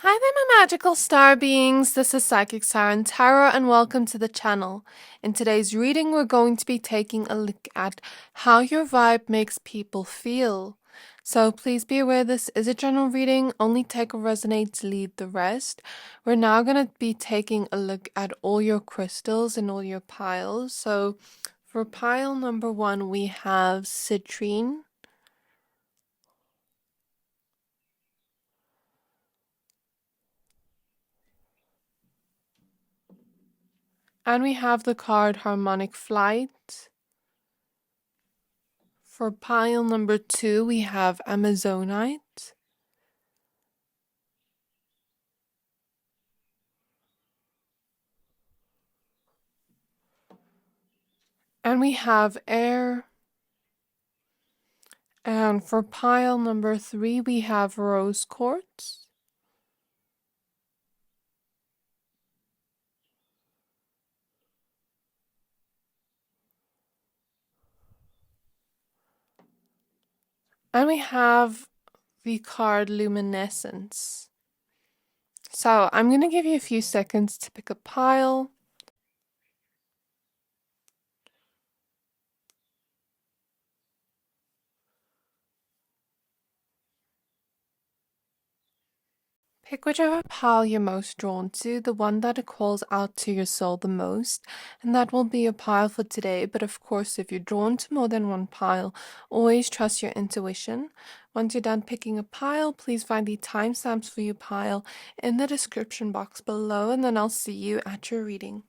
Hi there, my magical star beings. This is Psychic Siren Tarot, and welcome to the channel. In today's reading, we're going to be taking a look at how your vibe makes people feel. So please be aware this is a general reading. Only take what resonates, leave the rest. We're now going to be taking a look at all your crystals and all your piles. So for pile number 1, we have Citrine. And we have the card Harmonic Flight. For pile number 2, we have Amazonite. And we have Air. And for pile number 3, we have Rose Quartz. And we have the card Luminescence. So I'm going to give you a few seconds to pick a pile. Pick whichever pile you're most drawn to, the one that calls out to your soul the most, and that will be your pile for today. But of course, if you're drawn to more than one pile, always trust your intuition. Once you're done picking a pile, please find the timestamps for your pile in the description box below, and then I'll see you at your reading.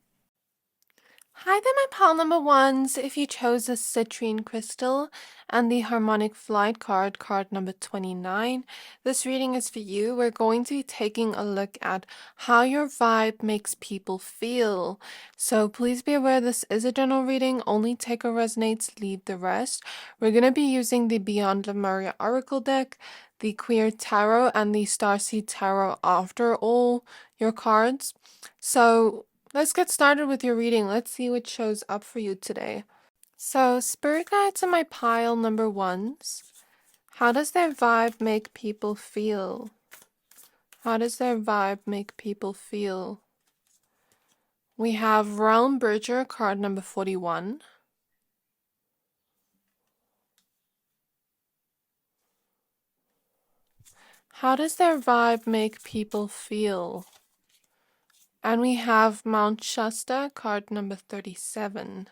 Hi there, my pile number 1s. If you chose a Citrine crystal and the Harmonic Flight card, card number 29, this reading is for you. We're going to be taking a look at how your vibe makes people feel. So please be aware this is a general reading. Only take what resonates, leave the rest. We're going to be using the Beyond Lemuria Oracle deck, the Queer Tarot, and the Starseed Tarot after all your cards. So let's get started with your reading. Let's see what shows up for you today. So, spirit guides in my pile number 1s. How does their vibe make people feel? How does their vibe make people feel? We have Realm Bridger, card number 41. How does their vibe make people feel? And we have Mount Shasta, card number 37.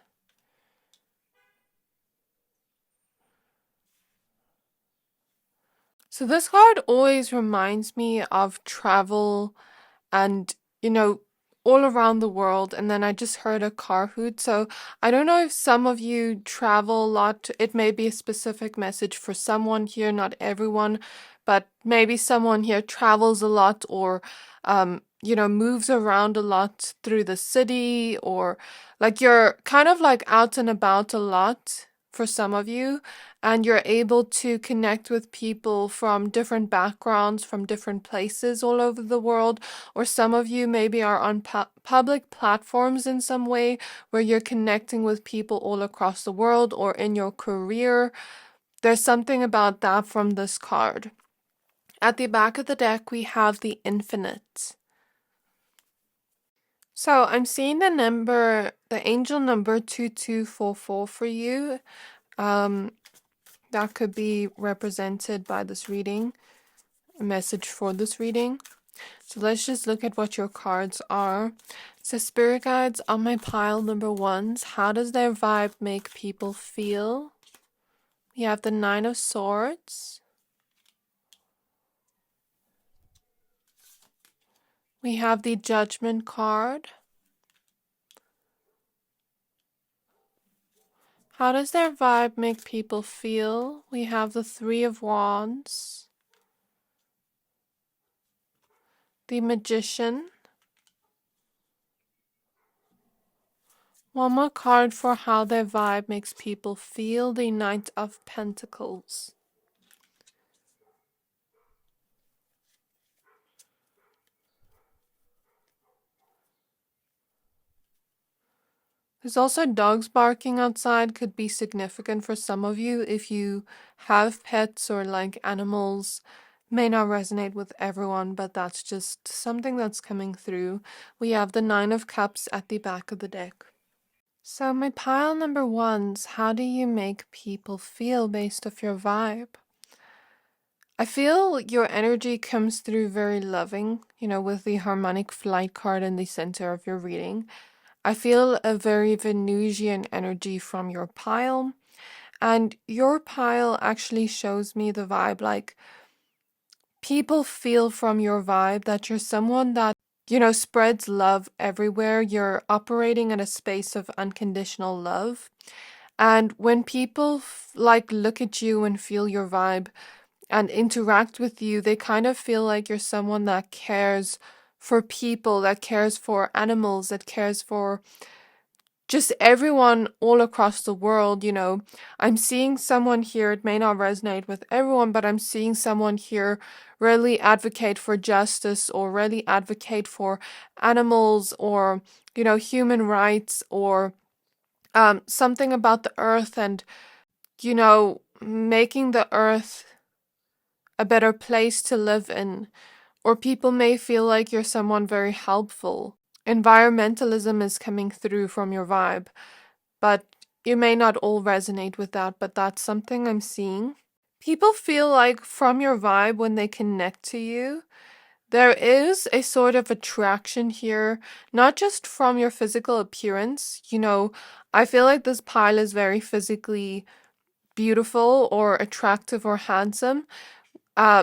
So this card always reminds me of travel and, all around the world. And then I just heard a car hoot. So I don't know if some of you travel a lot. It may be a specific message for someone here, not everyone, but maybe someone here travels a lot or, moves around a lot through the city, or like you're kind of like out and about a lot for some of you, and you're able to connect with people from different backgrounds, from different places all over the world. Or some of you maybe are on public platforms in some way where you're connecting with people all across the world, or in your career. There's something about that from this card. At the back of the deck, we have the Infinite. So I'm seeing the angel number 2244 for you. That could be represented by this reading, a message for this reading. So let's just look at what your cards are. So spirit guides on my pile number 1s. How does their vibe make people feel? We have the 9 of Swords. We have the Judgment card. How does their vibe make people feel? We have the 3 of Wands. The Magician. One more card for how their vibe makes people feel. The Knight of Pentacles. There's also dogs barking outside. Could be significant for some of you if you have pets or like animals May not resonate with everyone, but that's just something that's coming through. We have the Nine of Cups at the back of the deck. So my pile number one's how do you make people feel based off your vibe? I feel your energy comes through very loving, with the harmonic flight card in the center of your reading. I feel a very Venusian energy from your pile, and your pile actually shows me the vibe like people feel from your vibe that you're someone that, spreads love everywhere. You're operating in a space of unconditional love. And when people look at you and feel your vibe and interact with you, they kind of feel like you're someone that cares for people, that cares for animals, that cares for just everyone all across the world. I'm seeing someone here, it may not resonate with everyone, but I'm seeing someone here really advocate for justice or really advocate for animals or, human rights or something about the earth and, making the earth a better place to live in. Or people may feel like you're someone very helpful. Environmentalism is coming through from your vibe, but you may not all resonate with that, but that's something I'm seeing. People feel like from your vibe when they connect to you, there is a sort of attraction here, not just from your physical appearance. I feel like this pile is very physically beautiful or attractive or handsome.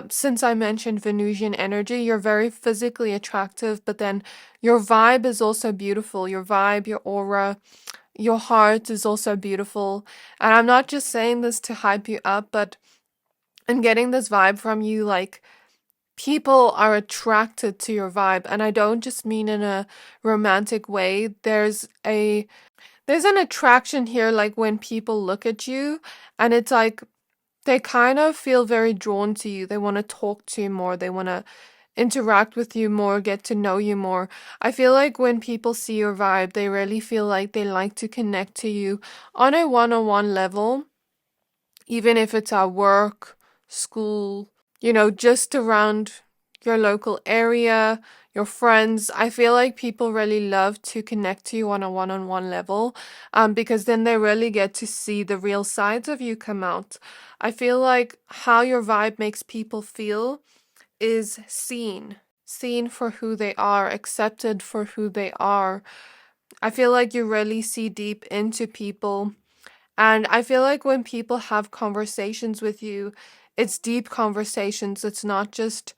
Since I mentioned Venusian energy, you're very physically attractive, but then your vibe is also beautiful. Your vibe, your aura, your heart is also beautiful. And I'm not just saying this to hype you up, but I'm getting this vibe from you like people are attracted to your vibe. And I don't just mean in a romantic way. There's an attraction here, like when people look at you and it's like they kind of feel very drawn to you. They want to talk to you more. They want to interact with you more, get to know you more. I feel like when people see your vibe, they really feel like they like to connect to you on a one-on-one level, even if it's at work, school, just around your local area, your friends. I feel like people really love to connect to you on a one-on-one level, because then they really get to see the real sides of you come out. I feel like how your vibe makes people feel is seen for who they are, accepted for who they are. I feel like you really see deep into people. And I feel like when people have conversations with you, it's deep conversations. It's not just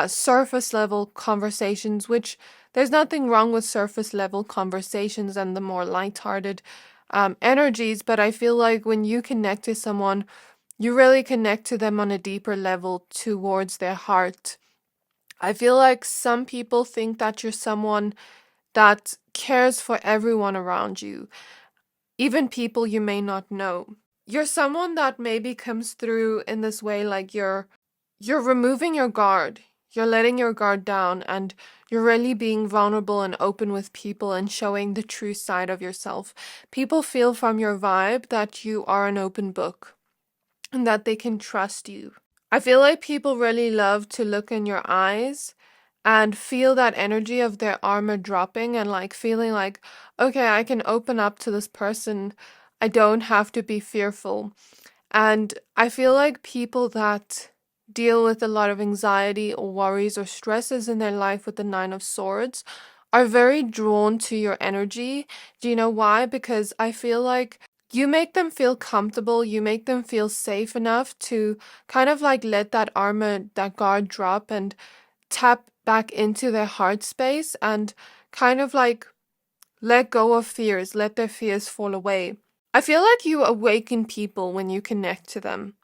surface level conversations, which there's nothing wrong with surface level conversations and the more lighthearted energies. But I feel like when you connect to someone, you really connect to them on a deeper level towards their heart. I feel like some people think that you're someone that cares for everyone around you, even people you may not know. You're someone that maybe comes through in this way like you're removing your guard. You're letting your guard down and you're really being vulnerable and open with people and showing the true side of yourself. People feel from your vibe that you are an open book and that they can trust you. I feel like people really love to look in your eyes and feel that energy of their armor dropping and like feeling like, okay, I can open up to this person. I don't have to be fearful. And I feel like people that deal with a lot of anxiety or worries or stresses in their life with the Nine of Swords are very drawn to your energy. Do you know why? Because I feel like you make them feel comfortable, you make them feel safe enough to kind of like let that armor, that guard drop and tap back into their heart space and kind of like let go of fears, let their fears fall away. I feel like you awaken people when you connect to them.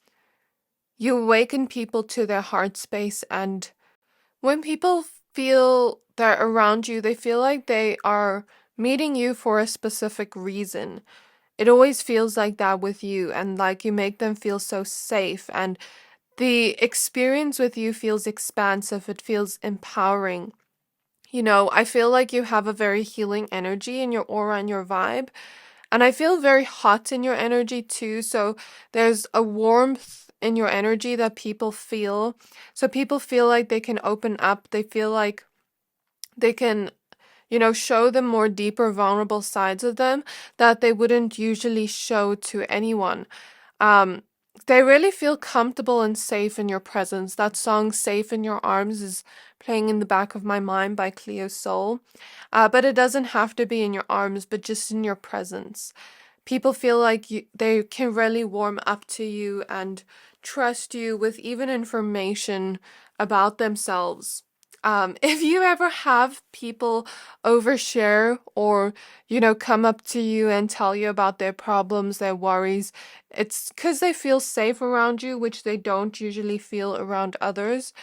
You awaken people to their heart space, and when people feel they're around you, they feel like they are meeting you for a specific reason. It always feels like that with you, and like you make them feel so safe, and the experience with you feels expansive, it feels empowering. I feel like you have a very healing energy in your aura and your vibe. And I feel very hot in your energy too. So there's a warmth in your energy that people feel. So people feel like they can open up. They feel like they can, show them more deeper, vulnerable sides of them that they wouldn't usually show to anyone. Um, they really feel comfortable and safe in your presence. That song "Safe in Your Arms" is playing in the back of my mind by Cleo Soul. But it doesn't have to be in your arms, but just in your presence. People feel like they can really warm up to you and trust you with even information about themselves. If you ever have people overshare or, come up to you and tell you about their problems, their worries, it's because they feel safe around you, which they don't usually feel around others,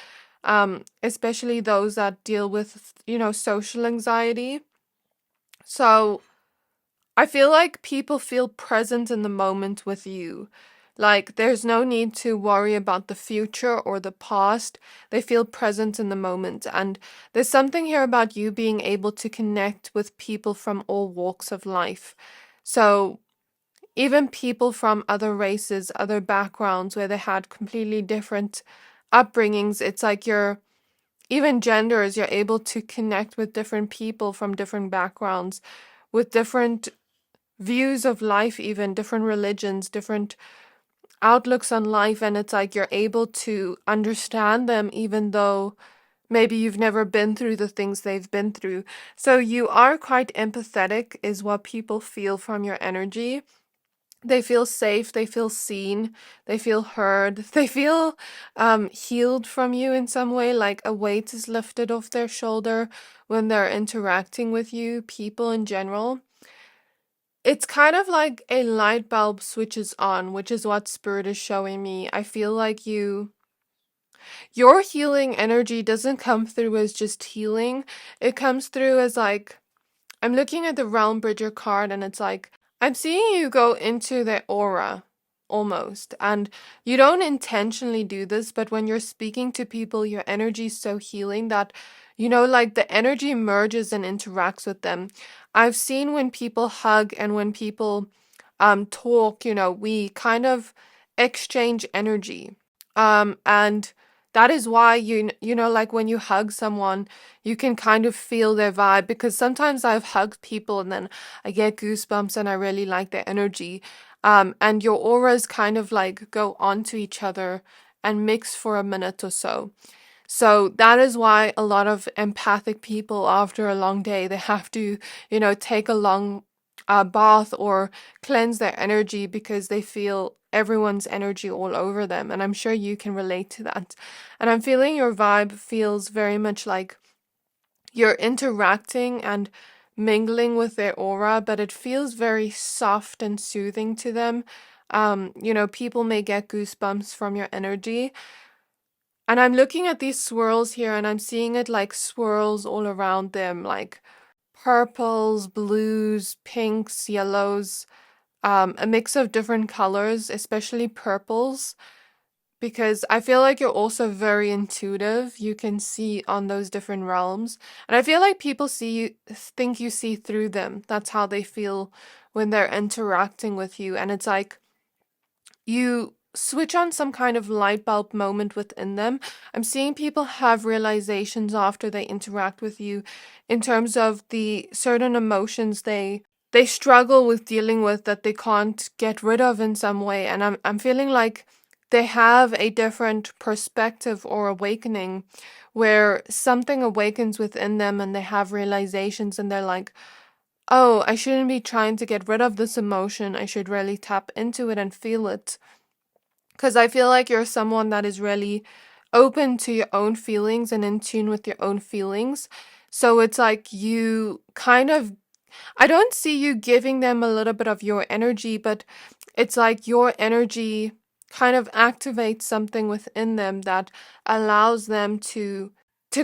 especially those that deal with, social anxiety. So I feel like people feel present in the moment with you. Like there's no need to worry about the future or the past. They feel present in the moment. And there's something here about you being able to connect with people from all walks of life. So even people from other races, other backgrounds where they had completely different upbringings, it's like even genders, you're able to connect with different people from different backgrounds, with different views of life, even different religions, different outlooks on life. And it's like you're able to understand them, even though maybe you've never been through the things they've been through. So you are quite empathetic, is what people feel from your energy. They feel safe, they feel seen, they feel heard, they feel healed from you in some way, like a weight is lifted off their shoulder when they're interacting with you, people in general. It's kind of like a light bulb switches on, which is what Spirit is showing me. I feel like your healing energy doesn't come through as just healing. It comes through as like, I'm looking at the Realm Bridger card and it's like, I'm seeing you go into the aura almost. And you don't intentionally do this, but when you're speaking to people, your energy is so healing that, like the energy merges and interacts with them. I've seen when people hug and when people talk, we kind of exchange energy. And that is why like when you hug someone, you can kind of feel their vibe, because sometimes I've hugged people and then I get goosebumps and I really like their energy. And your auras kind of like go onto each other and mix for a minute or so. So that is why a lot of empathic people after a long day, they have to, take a long bath or cleanse their energy because they feel everyone's energy all over them. And I'm sure you can relate to that. And I'm feeling your vibe feels very much like you're interacting and mingling with their aura, but it feels very soft and soothing to them. People may get goosebumps from your energy. And I'm looking at these swirls here and I'm seeing it like swirls all around them, like purples, blues, pinks, yellows, a mix of different colors, especially purples, because I feel like you're also very intuitive. You can see on those different realms. And I feel like people think you see through them. That's how they feel when they're interacting with you. And it's like you switch on some kind of light bulb moment within them. I'm seeing people have realizations after they interact with you in terms of the certain emotions they struggle with dealing with that they can't get rid of in some way. And I'm feeling like they have a different perspective or awakening where something awakens within them and they have realizations and they're like, oh, I shouldn't be trying to get rid of this emotion. I should really tap into it and feel it. Because I feel like you're someone that is really open to your own feelings and in tune with your own feelings. So it's like you kind of, I don't see you giving them a little bit of your energy, but it's like your energy kind of activates something within them that allows them to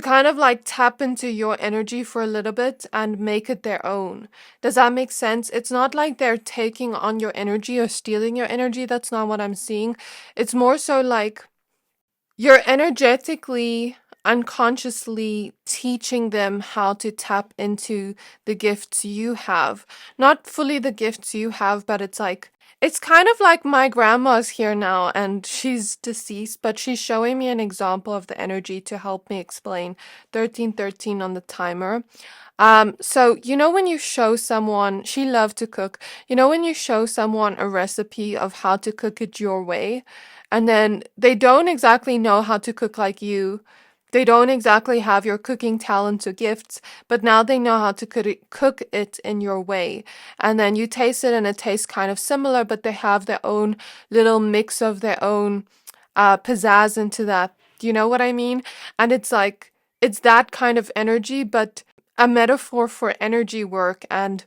kind of like tap into your energy for a little bit and make it their own. Does that make sense? It's not like they're taking on your energy or stealing your energy. That's not what I'm seeing. It's more so like you're energetically unconsciously teaching them how to tap into the gifts you have. Not fully the gifts you have, but it's kind of like my grandma's here now and she's deceased, but she's showing me an example of the energy to help me explain 1313 on the timer. So you know when you show someone, she loved to cook. You know when you show someone a recipe of how to cook it your way, and then they don't exactly know how to cook like you. They don't exactly have your cooking talents or gifts, but now they know how to cook it in your way. And then you taste it and it tastes kind of similar, but they have their own little mix of their own pizzazz into that. Do you know what I mean? And it's that kind of energy, but a metaphor for energy work. And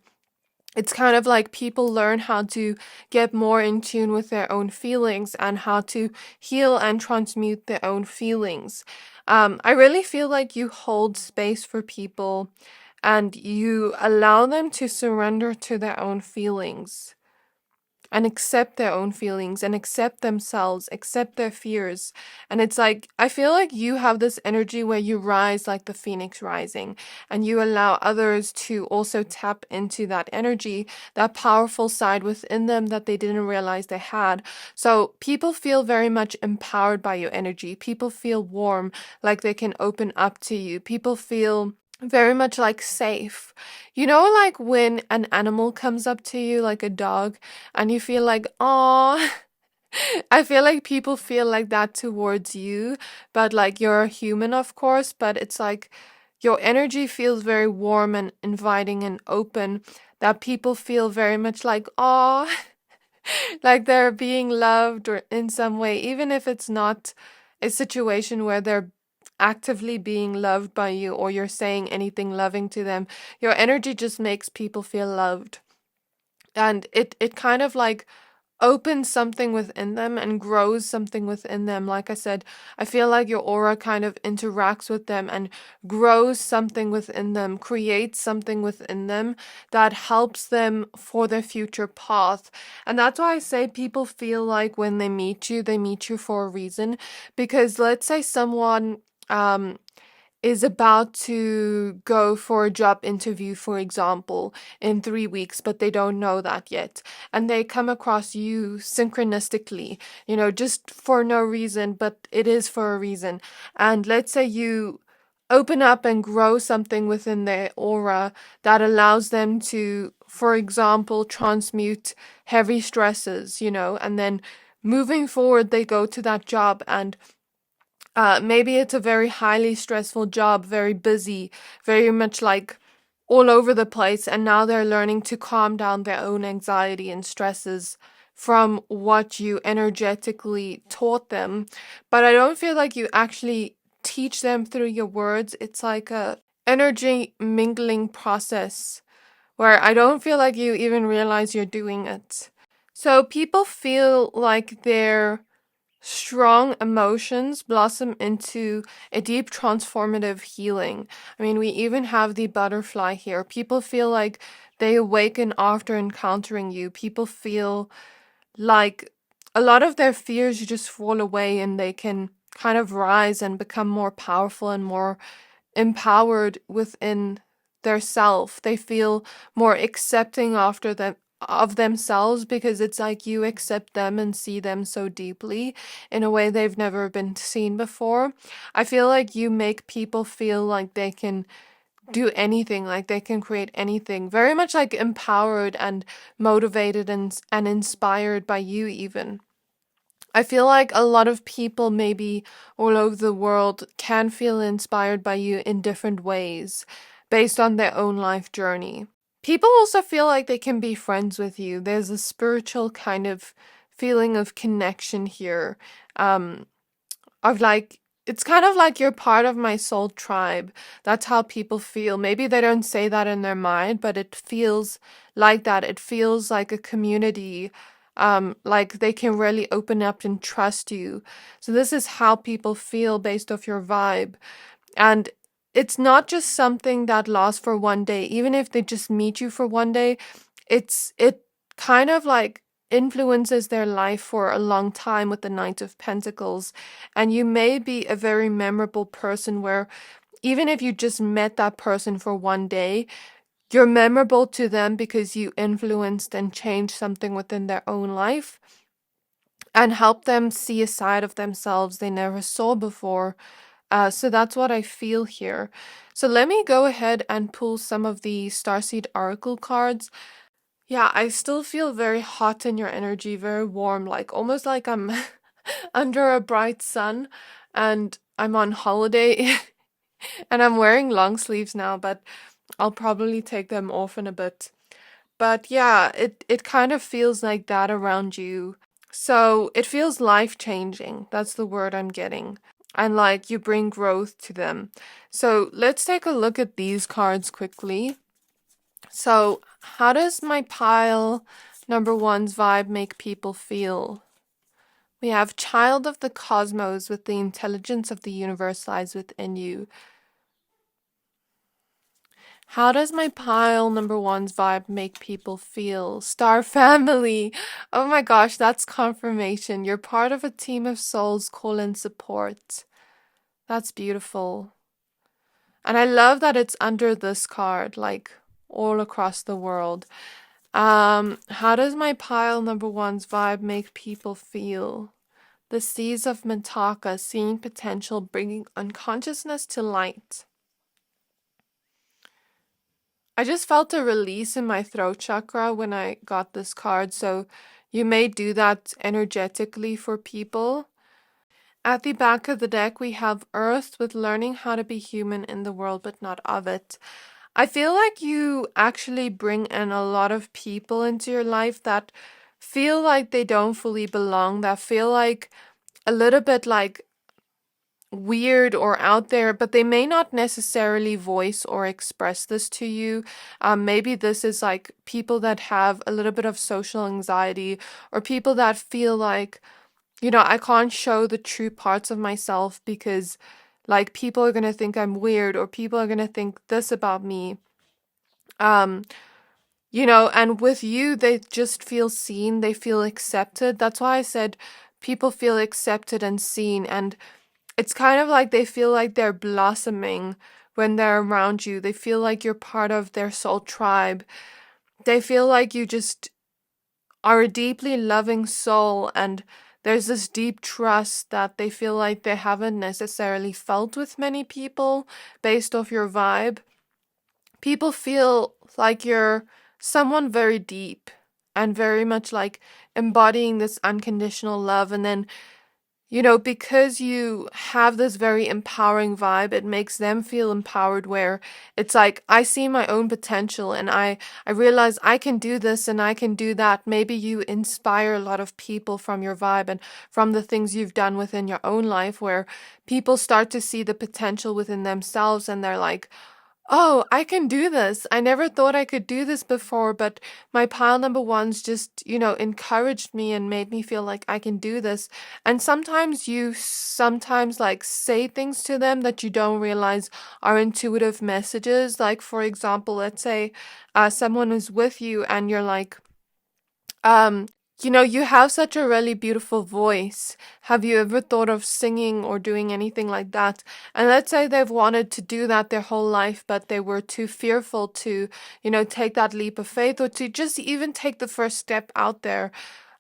it's kind of like people learn how to get more in tune with their own feelings and how to heal and transmute their own feelings. I really feel like you hold space for people and you allow them to surrender to their own feelings and accept their own feelings and accept themselves, accept their fears. And it's like, I feel like you have this energy where you rise like the phoenix rising and you allow others to also tap into that energy, that powerful side within them that they didn't realize they had. So people feel very much empowered by your energy. People feel warm, like they can open up to you. People feel very much like safe. You know, like when an animal comes up to you, like a dog, and you feel like, oh, I feel like people feel like that towards you, but like you're a human, of course, but it's like your energy feels very warm and inviting and open, that people feel very much like, oh, like they're being loved or in some way, even if it's not a situation where they're actively being loved by you or you're saying anything loving to them. Your energy just makes people feel loved. And it kind of like opens something within them and grows something within them. Like I said, I feel like your aura kind of interacts with them and grows something within them, creates something within them that helps them for their future path. And that's why I say people feel like when they meet you for a reason. Because let's say someone is about to go for a job interview, for example, in 3 weeks, but they don't know that yet. And they come across you synchronistically, just for no reason, but it is for a reason. And let's say you open up and grow something within their aura that allows them to, for example, transmute heavy stresses, and then moving forward, they go to that job and maybe it's a very highly stressful job, very busy, very much like all over the place. And now they're learning to calm down their own anxiety and stresses from what you energetically taught them. But I don't feel like you actually teach them through your words. It's like a energy mingling process where I don't feel like you even realize you're doing it. So people feel like they're strong emotions blossom into a deep transformative healing. I mean, we even have the butterfly here. People feel like they awaken after encountering you. People feel like a lot of their fears just fall away and they can kind of rise and become more powerful and more empowered within their self. They feel more accepting after them of themselves because it's like you accept them and see them so deeply in a way they've never been seen before. I feel like you make people feel like they can do anything, like they can create anything, very much like empowered and motivated and inspired by you even. I feel like a lot of people maybe all over the world can feel inspired by you in different ways based on their own life journey. People also feel like they can be friends with you. There's a spiritual kind of feeling of connection here. Of like, it's kind of like you're part of my soul tribe. That's how people feel. Maybe they don't say that in their mind, but it feels like that. It feels like a community. Like they can really open up and trust you. So this is how people feel based off your vibe. And it's not just something that lasts for one day. Even if they just meet you for one day, it kind of like influences their life for a long time with the Knight of Pentacles. And you may be a very memorable person where even if you just met that person for one day, you're memorable to them because you influenced and changed something within their own life and helped them see a side of themselves they never saw before. So that's what I feel here. So let me go ahead and pull some of the Starseed Oracle cards. Yeah, I still feel very hot in your energy, very warm, like almost like I'm under a bright sun and I'm on holiday and I'm wearing long sleeves now, but I'll probably take them off in a bit. But yeah, it kind of feels like that around you. So it feels life-changing. That's the word I'm getting. And like you bring growth to them. So let's take a look at these cards quickly. So how does my pile number one's vibe make people feel? We have Child of the Cosmos, with the intelligence of the universe lies within you. How does my pile number one's vibe make people feel? Star family. Oh my gosh, that's confirmation. You're part of a team of souls call in support. That's beautiful. And I love that it's under this card, like all across the world. How does my pile number one's vibe make people feel? The seas of Mitaka, seeing potential, bringing unconsciousness to light. I just felt a release in my throat chakra when I got this card, so you may do that energetically for people. At the back of the deck, we have Earth, with learning how to be human in the world but not of it. I feel like you actually bring in a lot of people into your life that feel like they don't fully belong, that feel like a little bit like weird or out there, but they may not necessarily voice or express this to you. Maybe this is like people that have a little bit of social anxiety, or people that feel like, I can't show the true parts of myself because like people are going to think I'm weird, or people are going to think this about me. Um, and with you, they just feel seen, they feel accepted. That's why I said people feel accepted and seen, and it's kind of like they feel like they're blossoming when they're around you. They feel like you're part of their soul tribe. They feel like you just are a deeply loving soul, and there's this deep trust that they feel like they haven't necessarily felt with many people based off your vibe. People feel like you're someone very deep and very much like embodying this unconditional love, and then because you have this very empowering vibe, it makes them feel empowered, where it's like, I see my own potential and I realize I can do this and I can do that. Maybe you inspire a lot of people from your vibe and from the things you've done within your own life, where people start to see the potential within themselves and they're like, oh, I can do this. I never thought I could do this before, but my pile number ones just, encouraged me and made me feel like I can do this. And sometimes you like say things to them that you don't realize are intuitive messages. Like, for example, let's say someone is with you and you're like, um, you have such a really beautiful voice. Have you ever thought of singing or doing anything like that? And let's say they've wanted to do that their whole life, but they were too fearful to, take that leap of faith, or to just even take the first step out there.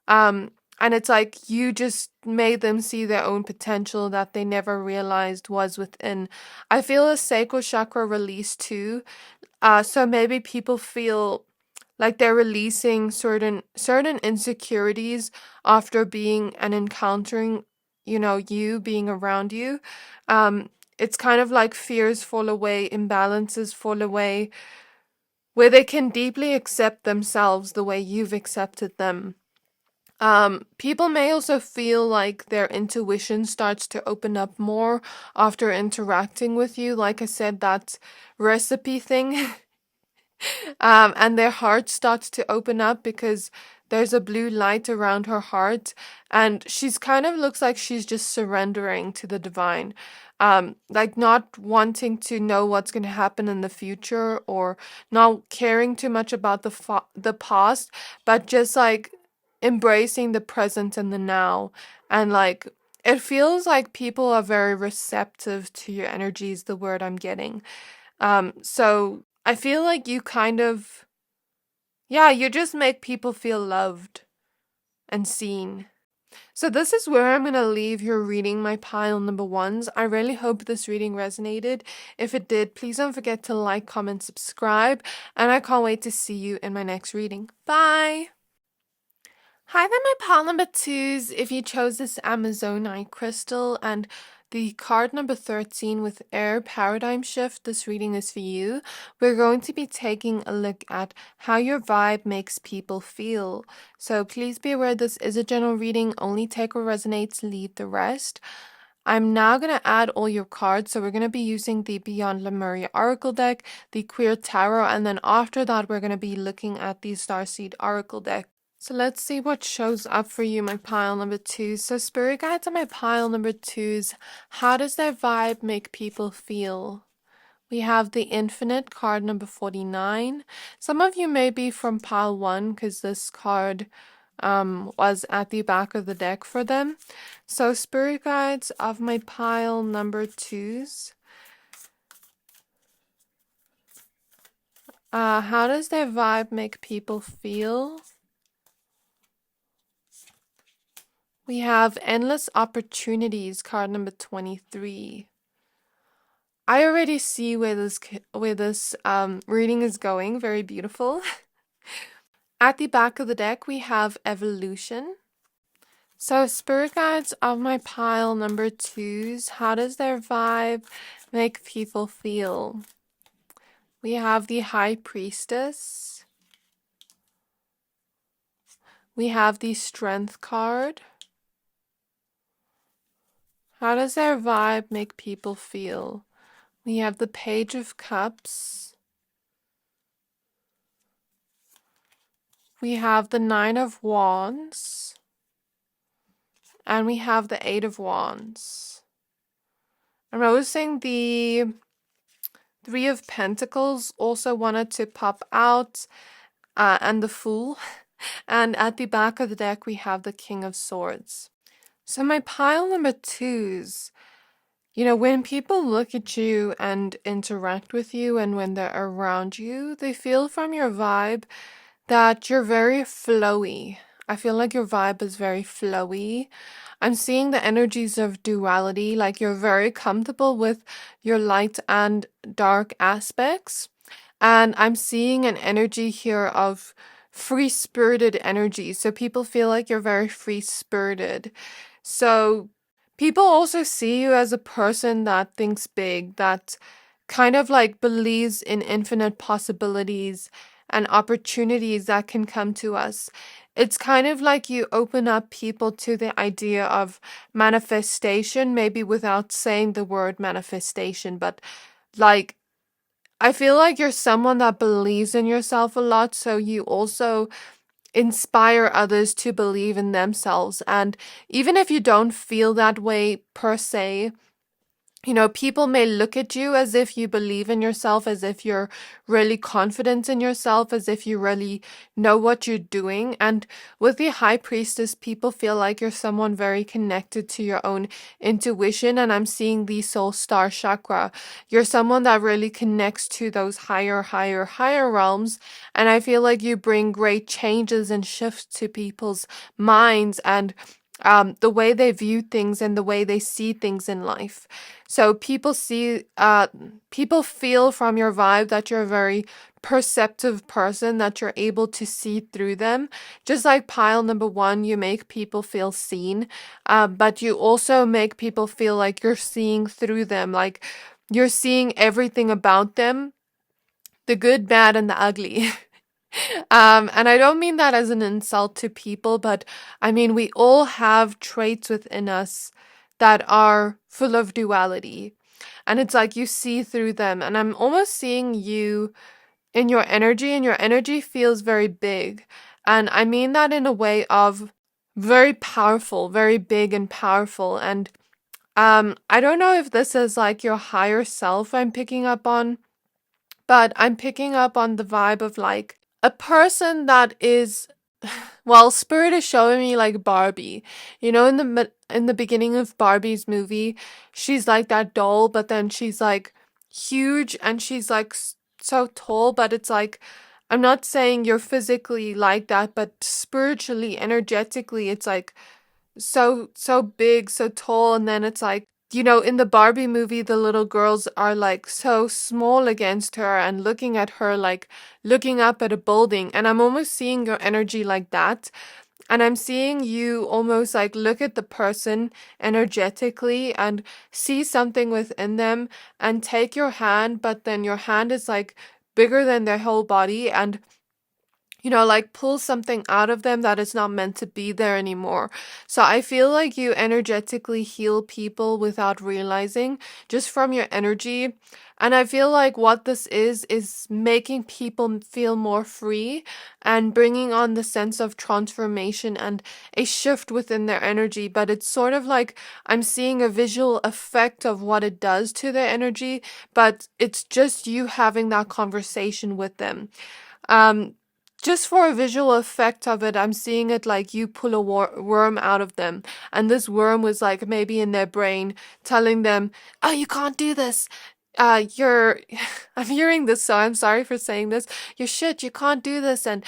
And it's like you just made them see their own potential that they never realized was within. I feel a sacral chakra release too. So maybe people feel like they're releasing certain insecurities after being and encountering, you being around you. It's kind of like fears fall away, imbalances fall away, where they can deeply accept themselves the way you've accepted them. People may also feel like their intuition starts to open up more after interacting with you. Like I said, that recipe thing. And their heart starts to open up because there's a blue light around her heart, and she's kind of looks like she's just surrendering to the divine. Like not wanting to know what's going to happen in the future, or not caring too much about the past, but just like embracing the present and the now. And like, it feels like people are very receptive to your energy is the word I'm getting. So I feel like you kind of, yeah, you just make people feel loved and seen. So this is where I'm going to leave your reading, my pile number ones. I really hope this reading resonated. If it did, please don't forget to like, comment, subscribe, and I can't wait to see you in my next reading. Bye! Hi there, my pile number twos. If you chose this Amazonite crystal and the card number 13 with Air Paradigm Shift, this reading is for you. We're going to be taking a look at how your vibe makes people feel. So please be aware this is a general reading. Only take what resonates, leave the rest. I'm now going to add all your cards. So we're going to be using the Beyond Lemuria Oracle deck, the Queer Tarot, and then after that, we're going to be looking at the Starseed Oracle deck. So let's see what shows up for you, my pile number twos. So spirit guides on my pile number twos. How does their vibe make people feel? We have the Infinite card number 49. Some of you may be from pile one because this card was at the back of the deck for them. So spirit guides of my pile number twos. How does their vibe make people feel? We have Endless Opportunities, card number 23. I already see where this reading is going. Very beautiful. At the back of the deck, we have Evolution. So spirit guides of my pile number twos. How does their vibe make people feel? We have the High Priestess. We have the Strength card. How does their vibe make people feel? We have the Page of Cups. We have the Nine of Wands. And we have the Eight of Wands. I'm noticing the Three of Pentacles also wanted to pop out, and the Fool. And at the back of the deck, we have the King of Swords. So my pile number twos, you know, when people look at you and interact with you and when they're around you, they feel from your vibe that you're very flowy. I feel like your vibe is very flowy. I'm seeing the energies of duality, like you're very comfortable with your light and dark aspects. And I'm seeing an energy here of free-spirited energy. So people feel like you're very free-spirited. So people also see you as a person that thinks big, that kind of like believes in infinite possibilities and opportunities that can come to us. It's kind of like you open up people to the idea of manifestation, maybe without saying the word manifestation, but like, I feel like you're someone that believes in yourself a lot, so you also inspire others to believe in themselves. And even if you don't feel that way per se, you know, people may look at you as if you believe in yourself, as if you're really confident in yourself, as if you really know what you're doing. And with the High Priestess, people feel like you're someone very connected to your own intuition. And I'm seeing the Soul Star Chakra. You're someone that really connects to those higher realms. And I feel like you bring great changes and shifts to people's minds and the way they view things and the way they see things in life. So people feel from your vibe that you're a very perceptive person, that you're able to see through them. Just like pile number one, you make people feel seen, but you also make people feel like you're seeing through them, like you're seeing everything about them, the good, bad, and the ugly. And I don't mean that as an insult to people, but I mean, we all have traits within us that are full of duality. And it's like you see through them. And I'm almost seeing you in your energy, and your energy feels very big. And I mean that in a way of very powerful, very big and powerful. And I don't know if this is like your higher self I'm picking up on, but I'm picking up on the vibe of like a person that is Well, Spirit is showing me like Barbie. You know, in in the beginning of Barbie's movie, she's like that doll, but then she's like huge and she's like so tall, but it's like I'm not saying you're physically like that, but spiritually, energetically, it's like so big, so tall, and then it's like, you know, in the Barbie movie, the little girls are like so small against her and looking at her like looking up at a building. And I'm almost seeing your energy like that. And I'm seeing you almost like look at the person energetically and see something within them and take your hand, but then your hand is like bigger than their whole body and like pull something out of them that is not meant to be there anymore. So I feel like you energetically heal people without realizing just from your energy. And I feel like what this is making people feel more free and bringing on the sense of transformation and a shift within their energy. But it's sort of like I'm seeing a visual effect of what it does to their energy, but it's just you having that conversation with them. Um, just for a visual effect of it, I'm seeing it like you pull a worm out of them, and this worm was like maybe in their brain telling them, "Oh, you can't do this. You're." I'm hearing this, so I'm sorry for saying this. You're shit. You can't do this, and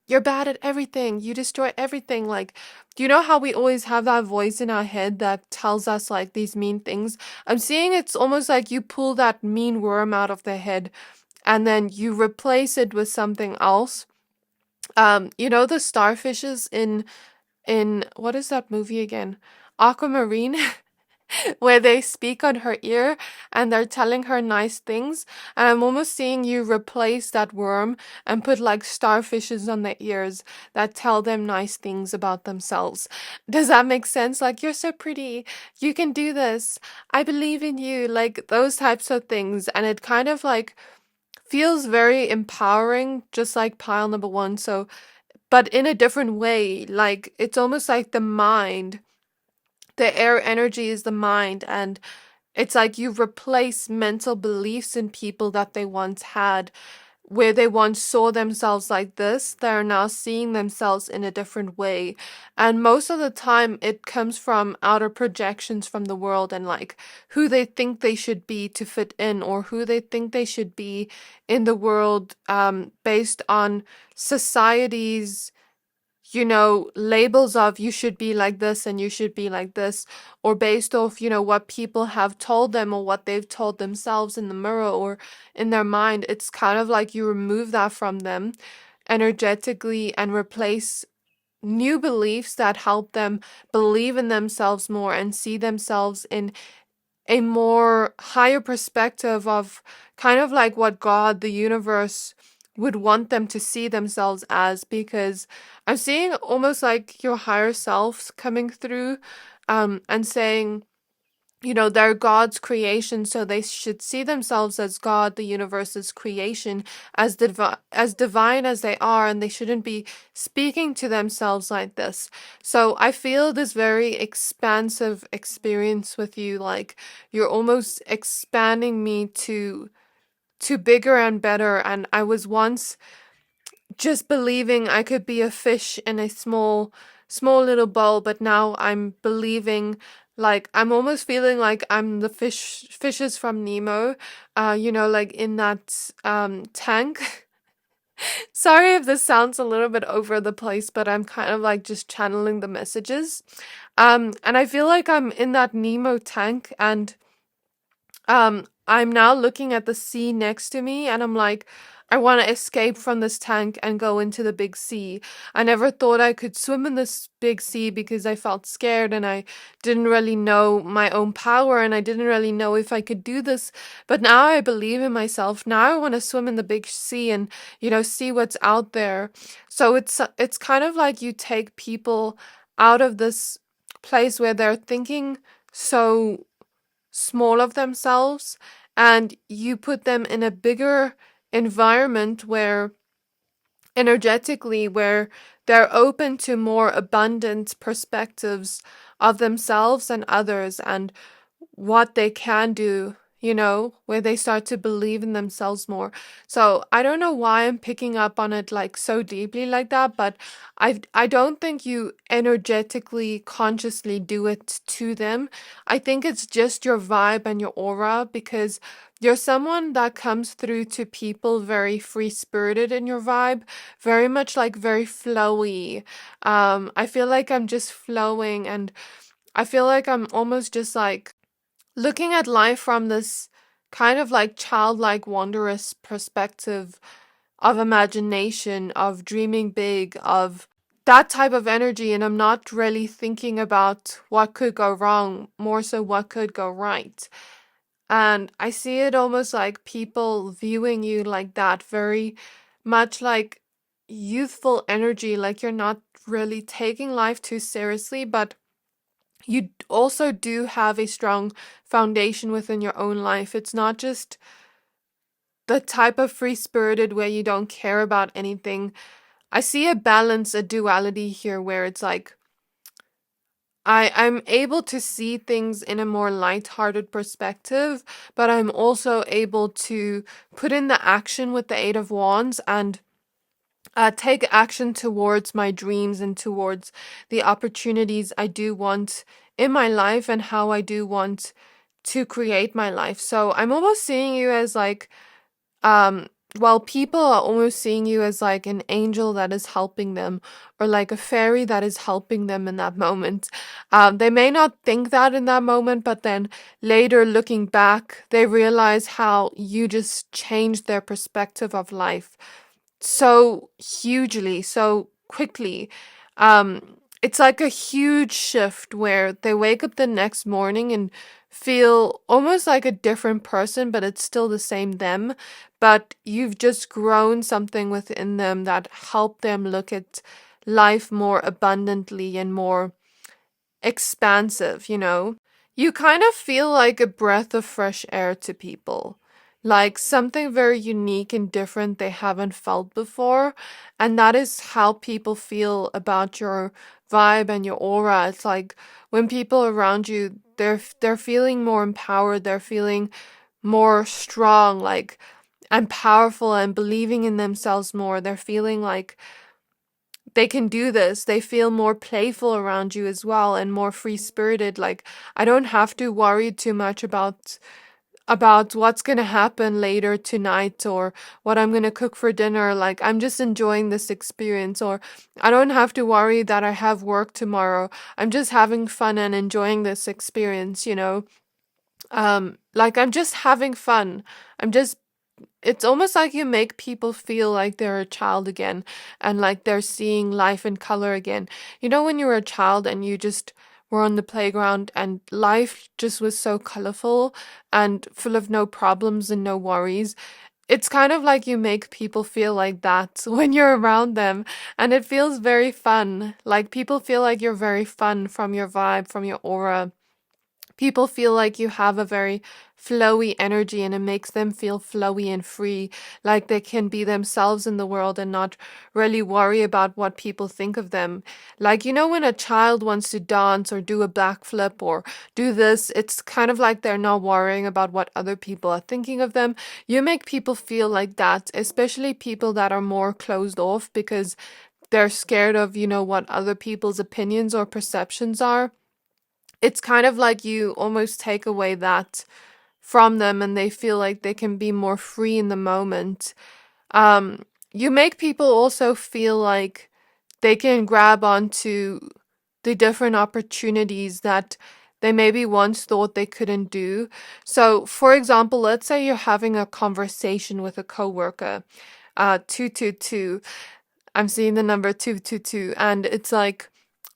you're bad at everything. You destroy everything. Like, do you know how we always have that voice in our head that tells us like these mean things? I'm seeing it's almost like you pull that mean worm out of their head and then you replace it with something else. You know the starfishes in what is that movie again? Aquamarine, where they speak on her ear and they're telling her nice things. And I'm almost seeing you replace that worm and put like starfishes on their ears that tell them nice things about themselves. Does that make sense? Like, you're so pretty. You can do this. I believe in you. Like those types of things. And it kind of like feels very empowering, just like pile number one. So, but in a different way. Like, it's almost like the mind, the air energy is the mind, and it's like you replace mental beliefs in people that they once had, where they once saw themselves like this, they're now seeing themselves in a different way. And most of the time, it comes from outer projections from the world and like who they think they should be to fit in, or who they think they should be in the world, based on society's labels of you should be like this and you should be like this, or based off, what people have told them or what they've told themselves in the mirror or in their mind. It's kind of like you remove that from them energetically and replace new beliefs that help them believe in themselves more and see themselves in a more higher perspective of kind of like what God, the universe, would want them to see themselves as, because I'm seeing almost like your higher selves coming through, and saying, they're God's creation, so they should see themselves as God, the universe's creation, as divine as they are, and they shouldn't be speaking to themselves like this. So I feel this very expansive experience with you, like you're almost expanding me to bigger and better. And I was once just believing I could be a fish in a small little bowl, but now I'm believing, like I'm almost feeling like I'm the fishes from Nemo, like in that tank. Sorry if this sounds a little bit over the place, but I'm kind of like just channeling the messages. And I feel like I'm in that Nemo tank, and I'm now looking at the sea next to me, and I'm like, I want to escape from this tank and go into the big sea. I never thought I could swim in this big sea because I felt scared and I didn't really know my own power and I didn't really know if I could do this. But now I believe in myself. Now I want to swim in the big sea and, see what's out there. So it's kind of like you take people out of this place where they're thinking so small of themselves, and you put them in a bigger environment where energetically, where they're open to more abundant perspectives of themselves and others and what they can do, where they start to believe in themselves more. So I don't know why I'm picking up on it like so deeply like that, but I don't think you energetically consciously do it to them. I think it's just your vibe and your aura, because you're someone that comes through to people very free spirited in your vibe, very much like very flowy. I feel like I'm just flowing, and I feel like I'm almost just like looking at life from this kind of like childlike, wondrous perspective of imagination, of dreaming big, of that type of energy. And I'm not really thinking about what could go wrong, more so what could go right. And I see it almost like people viewing you like that, very much like youthful energy, like you're not really taking life too seriously, but you also do have a strong foundation within your own life. It's not just the type of free spirited where you don't care about anything. I see a balance, a duality here where it's like I'm able to see things in a more light-hearted perspective, but I'm also able to put in the action with the Eight of Wands and take action towards my dreams and towards the opportunities I do want in my life and how I do want to create my life. So I'm almost seeing you as like, um, while people are almost seeing you as like an angel that is helping them, or like a fairy that is helping them in that moment. They may not think that in that moment, but then later looking back, they realize how you just changed their perspective of life so hugely, so quickly. It's like a huge shift where they wake up the next morning and feel almost like a different person, but it's still the same them. But you've just grown something within them that helped them look at life more abundantly and more expansive. You kind of feel like a breath of fresh air to people, like something very unique and different they haven't felt before. And that is how people feel about your vibe and your aura. It's like when people around you, they're feeling more empowered, they're feeling more strong, like and powerful and believing in themselves more. They're feeling like they can do this. They feel more playful around you as well and more free spirited. Like I don't have to worry too much about what's going to happen later tonight or what I'm going to cook for dinner. Like I'm just enjoying this experience, or I don't have to worry that I have work tomorrow. I'm just having fun and enjoying this experience. Like I'm just having fun. I'm just It's almost like you make people feel like they're a child again and like they're seeing life in color again. When you were a child and you just were on the playground and life just was so colorful and full of no problems and no worries. It's kind of like you make people feel like that when you're around them, and it feels very fun. Like people feel like you're very fun from your vibe, from your aura. People feel like you have a very flowy energy, and it makes them feel flowy and free, like they can be themselves in the world and not really worry about what people think of them. Like, when a child wants to dance or do a backflip or do this, it's kind of like they're not worrying about what other people are thinking of them. You make people feel like that, especially people that are more closed off because they're scared of, what other people's opinions or perceptions are. It's kind of like you almost take away that from them and they feel like they can be more free in the moment. You make people also feel like they can grab onto the different opportunities that they maybe once thought they couldn't do. So, for example, let's say you're having a conversation with a coworker, 222. I'm seeing the number 222, and it's like,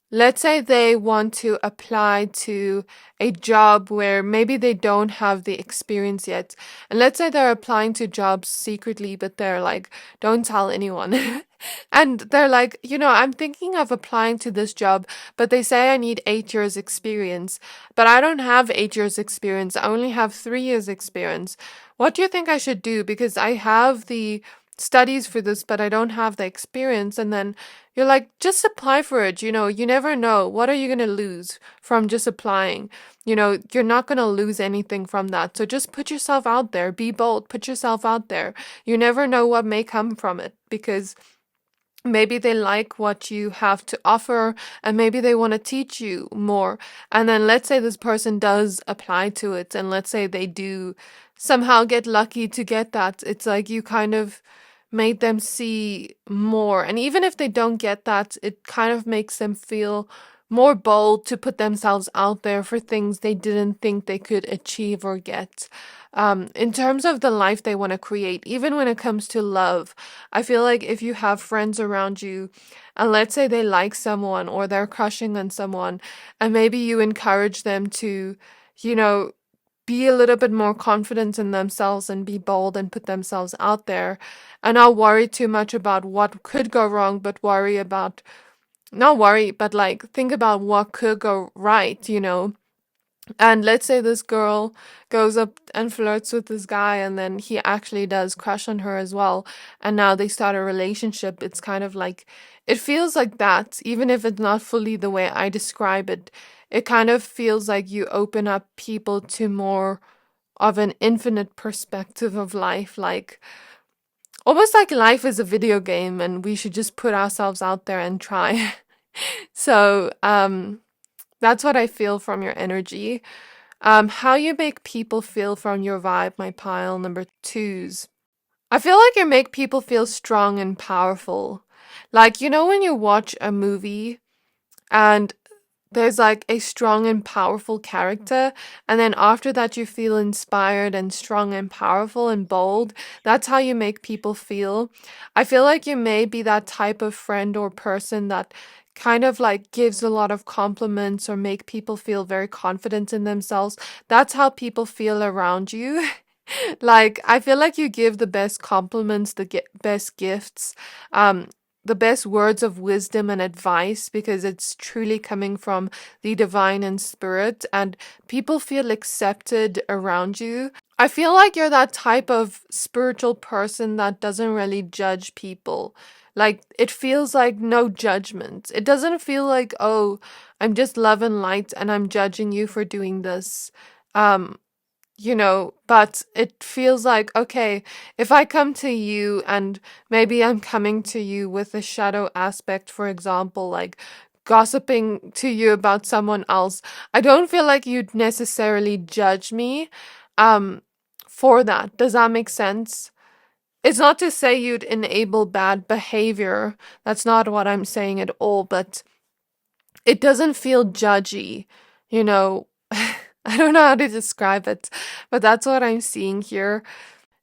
let's say they want to apply to a job where maybe they don't have the experience yet. And let's say they're applying to jobs secretly, but they're like, don't tell anyone. And they're like, I'm thinking of applying to this job, but they say I need 8 years experience. But I don't have 8 years experience. I only have 3 years experience. What do you think I should do? Because I have the studies for this, but I don't have the experience. And then you're like, just apply for it. You know, you never know. What are you going to lose from just applying? You know, you're not going to lose anything from that. So just put yourself out there. Be bold. Put yourself out there. You never know what may come from it, because maybe they like what you have to offer and maybe they want to teach you more. And then let's say this person does apply to it, and let's say they do somehow get lucky to get that. It's like you kind of made them see more. And even if they don't get that, it kind of makes them feel more bold to put themselves out there for things they didn't think they could achieve or get. In terms of the life they want to create, even when it comes to love, I feel like if you have friends around you, and let's say they like someone or they're crushing on someone, and maybe you encourage them to, you know, be a little bit more confident in themselves and be bold and put themselves out there and not worry too much about what could go wrong, but worry about, not worry, but like think about what could go right, you know. And let's say this girl goes up and flirts with this guy, and then he actually does crush on her as well. And now they start a relationship. It's kind of like, it feels like that, even if it's not fully the way I describe it. It kind of feels like you open up people to more of an infinite perspective of life, like almost like life is a video game and we should just put ourselves out there and try. So, that's what I feel from your energy. How you make people feel from your vibe, my pile number twos. I feel like you make people feel strong and powerful. Like, you know, when you watch a movie and there's like a strong and powerful character, and then after that you feel inspired and strong and powerful and bold. That's how you make people feel. I feel like you may be that type of friend or person that kind of like gives a lot of compliments or make people feel very confident in themselves. That's how people feel around you. Like, I feel like you give the best compliments, the best gifts, um, the best words of wisdom and advice, because it's truly coming from the divine and spirit, and people feel accepted around you. I feel like you're that type of spiritual person that doesn't really judge people. Like, it feels like no judgment. It doesn't feel like, oh, I'm just love and light and I'm judging you for doing this. Um, you know, but it feels like, okay, if I come to you and maybe I'm coming to you with a shadow aspect, for example, like gossiping to you about someone else, I don't feel like you'd necessarily judge me um for that. Does that make sense? It's not to say you'd enable bad behavior. That's not what I'm saying at all, but it doesn't feel judgy, you know. I don't know how to describe it, but that's what I'm seeing here.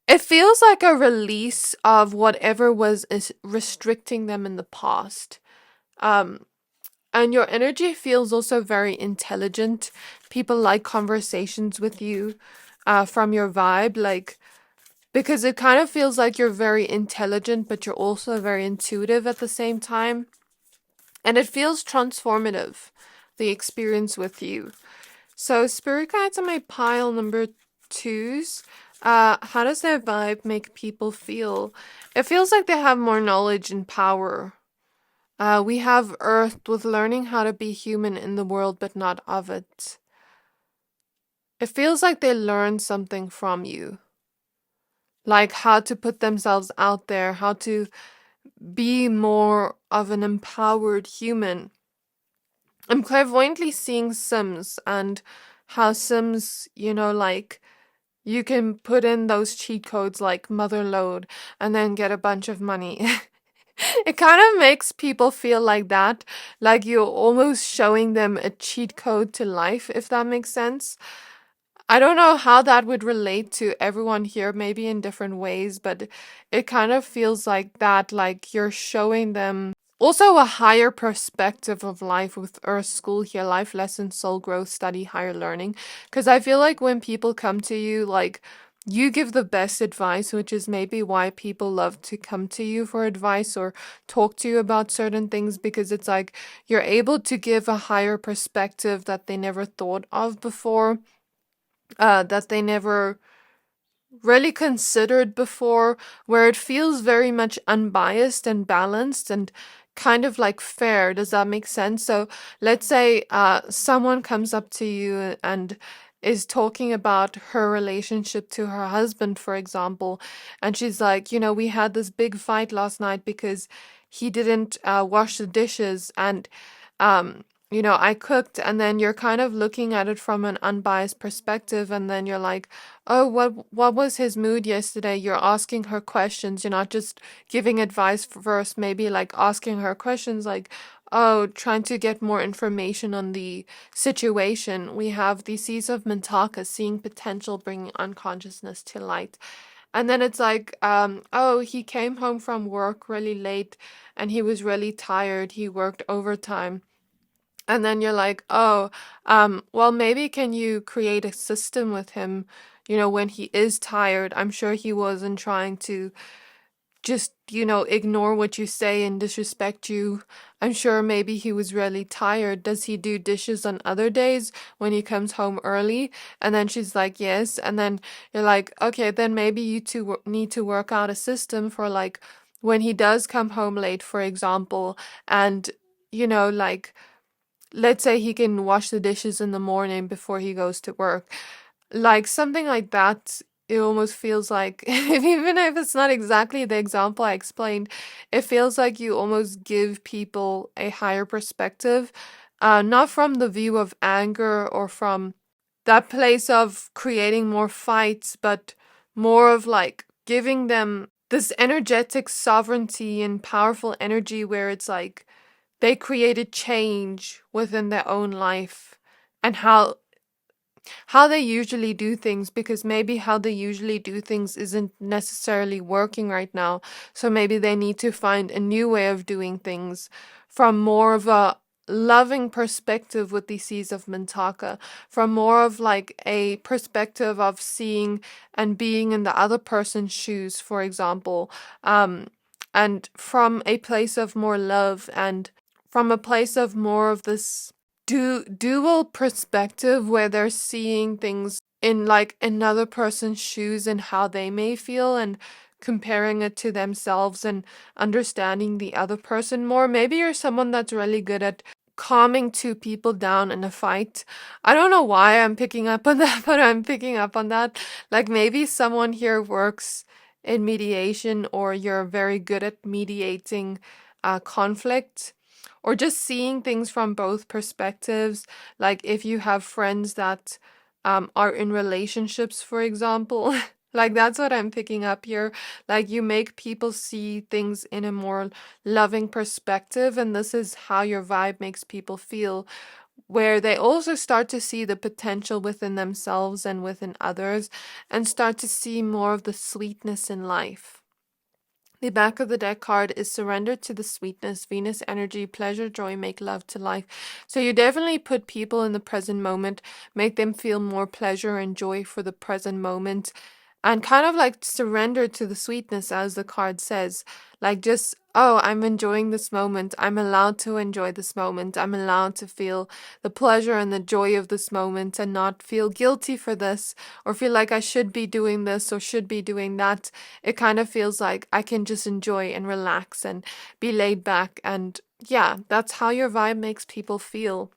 It feels like a release of whatever was restricting them in the past. Um, and your energy feels also very intelligent. People like conversations with you, from your vibe, like, because it kind of feels like you're very intelligent, but you're also very intuitive at the same time. And it feels transformative, the experience with you. So spirit guides on my pile number twos. How does their vibe make people feel? It feels like they have more knowledge and power. We have Earth with learning how to be human in the world, but not of it. It feels like they learn something from you. Like how to put themselves out there, how to be more of an empowered human. I'm clairvoyantly seeing Sims and how Sims, you know, like you can put in those cheat codes like motherload and then get a bunch of money. It kind of makes people feel like that, like you're almost showing them a cheat code to life, if that makes sense. I don't know how that would relate to everyone here, maybe in different ways, but it kind of feels like that, like you're showing them also a higher perspective of life with Earth School here, life lessons, soul growth, study, higher learning. Because I feel like when people come to you, like you give the best advice, which is maybe why people love to come to you for advice or talk to you about certain things, because it's like you're able to give a higher perspective that they never thought of before, that they never really considered before, where it feels very much unbiased and balanced and kind of like fair. Does that make sense? So let's say someone comes up to you and is talking about her relationship to her husband, for example, and she's like, you know, we had this big fight last night because he didn't wash the dishes, and you know, I cooked. And then you're kind of looking at it from an unbiased perspective, and then you're like, oh, what was his mood yesterday? You're asking her questions. You're not just giving advice first, maybe like asking her questions like, oh, trying to get more information on the situation. We have the seeds of Mintaka, seeing potential, bringing unconsciousness to light. And then it's like, oh, he came home from work really late and he was really tired. He worked overtime. And then you're like, oh, well, maybe can you create a system with him, you know, when he is tired? I'm sure he wasn't trying to just, you know, ignore what you say and disrespect you. I'm sure maybe he was really tired. Does he do dishes on other days when he comes home early? And then she's like, yes. And then you're like, okay, then maybe you two need to work out a system for like when he does come home late, for example, and, you know, like, let's say he can wash the dishes in the morning before he goes to work. Like something like that, it almost feels like, even if it's not exactly the example I explained, it feels like you almost give people a higher perspective, not from the view of anger or from that place of creating more fights, but more of like giving them this energetic sovereignty and powerful energy where it's like, they created change within their own life, and how they usually do things, because maybe how they usually do things isn't necessarily working right now. So maybe they need to find a new way of doing things from more of a loving perspective with the seeds of Mintaka, from more of like a perspective of seeing and being in the other person's shoes, for example, and from a place of more love and from a place of more of this dual perspective where they're seeing things in like another person's shoes and how they may feel, and comparing it to themselves and understanding the other person more. Maybe you're someone that's really good at calming two people down in a fight. I don't know why I'm picking up on that, but I'm picking up on that. Like maybe someone here works in mediation, or you're very good at mediating conflict, or just seeing things from both perspectives. Like if you have friends that are in relationships, for example, like that's what I'm picking up here. Like you make people see things in a more loving perspective, and this is how your vibe makes people feel, where they also start to see the potential within themselves and within others, and start to see more of the sweetness in life. The back of the deck card is surrender to the sweetness, Venus energy, pleasure, joy, make love to life. So you definitely put people in the present moment, make them feel more pleasure and joy for the present moment, and kind of like surrender to the sweetness, as the card says. Like just, oh, I'm enjoying this moment. I'm allowed to enjoy this moment. I'm allowed to feel the pleasure and the joy of this moment and not feel guilty for this, or feel like I should be doing this or should be doing that. It kind of feels like I can just enjoy and relax and be laid back. And yeah, that's how your vibe makes people feel.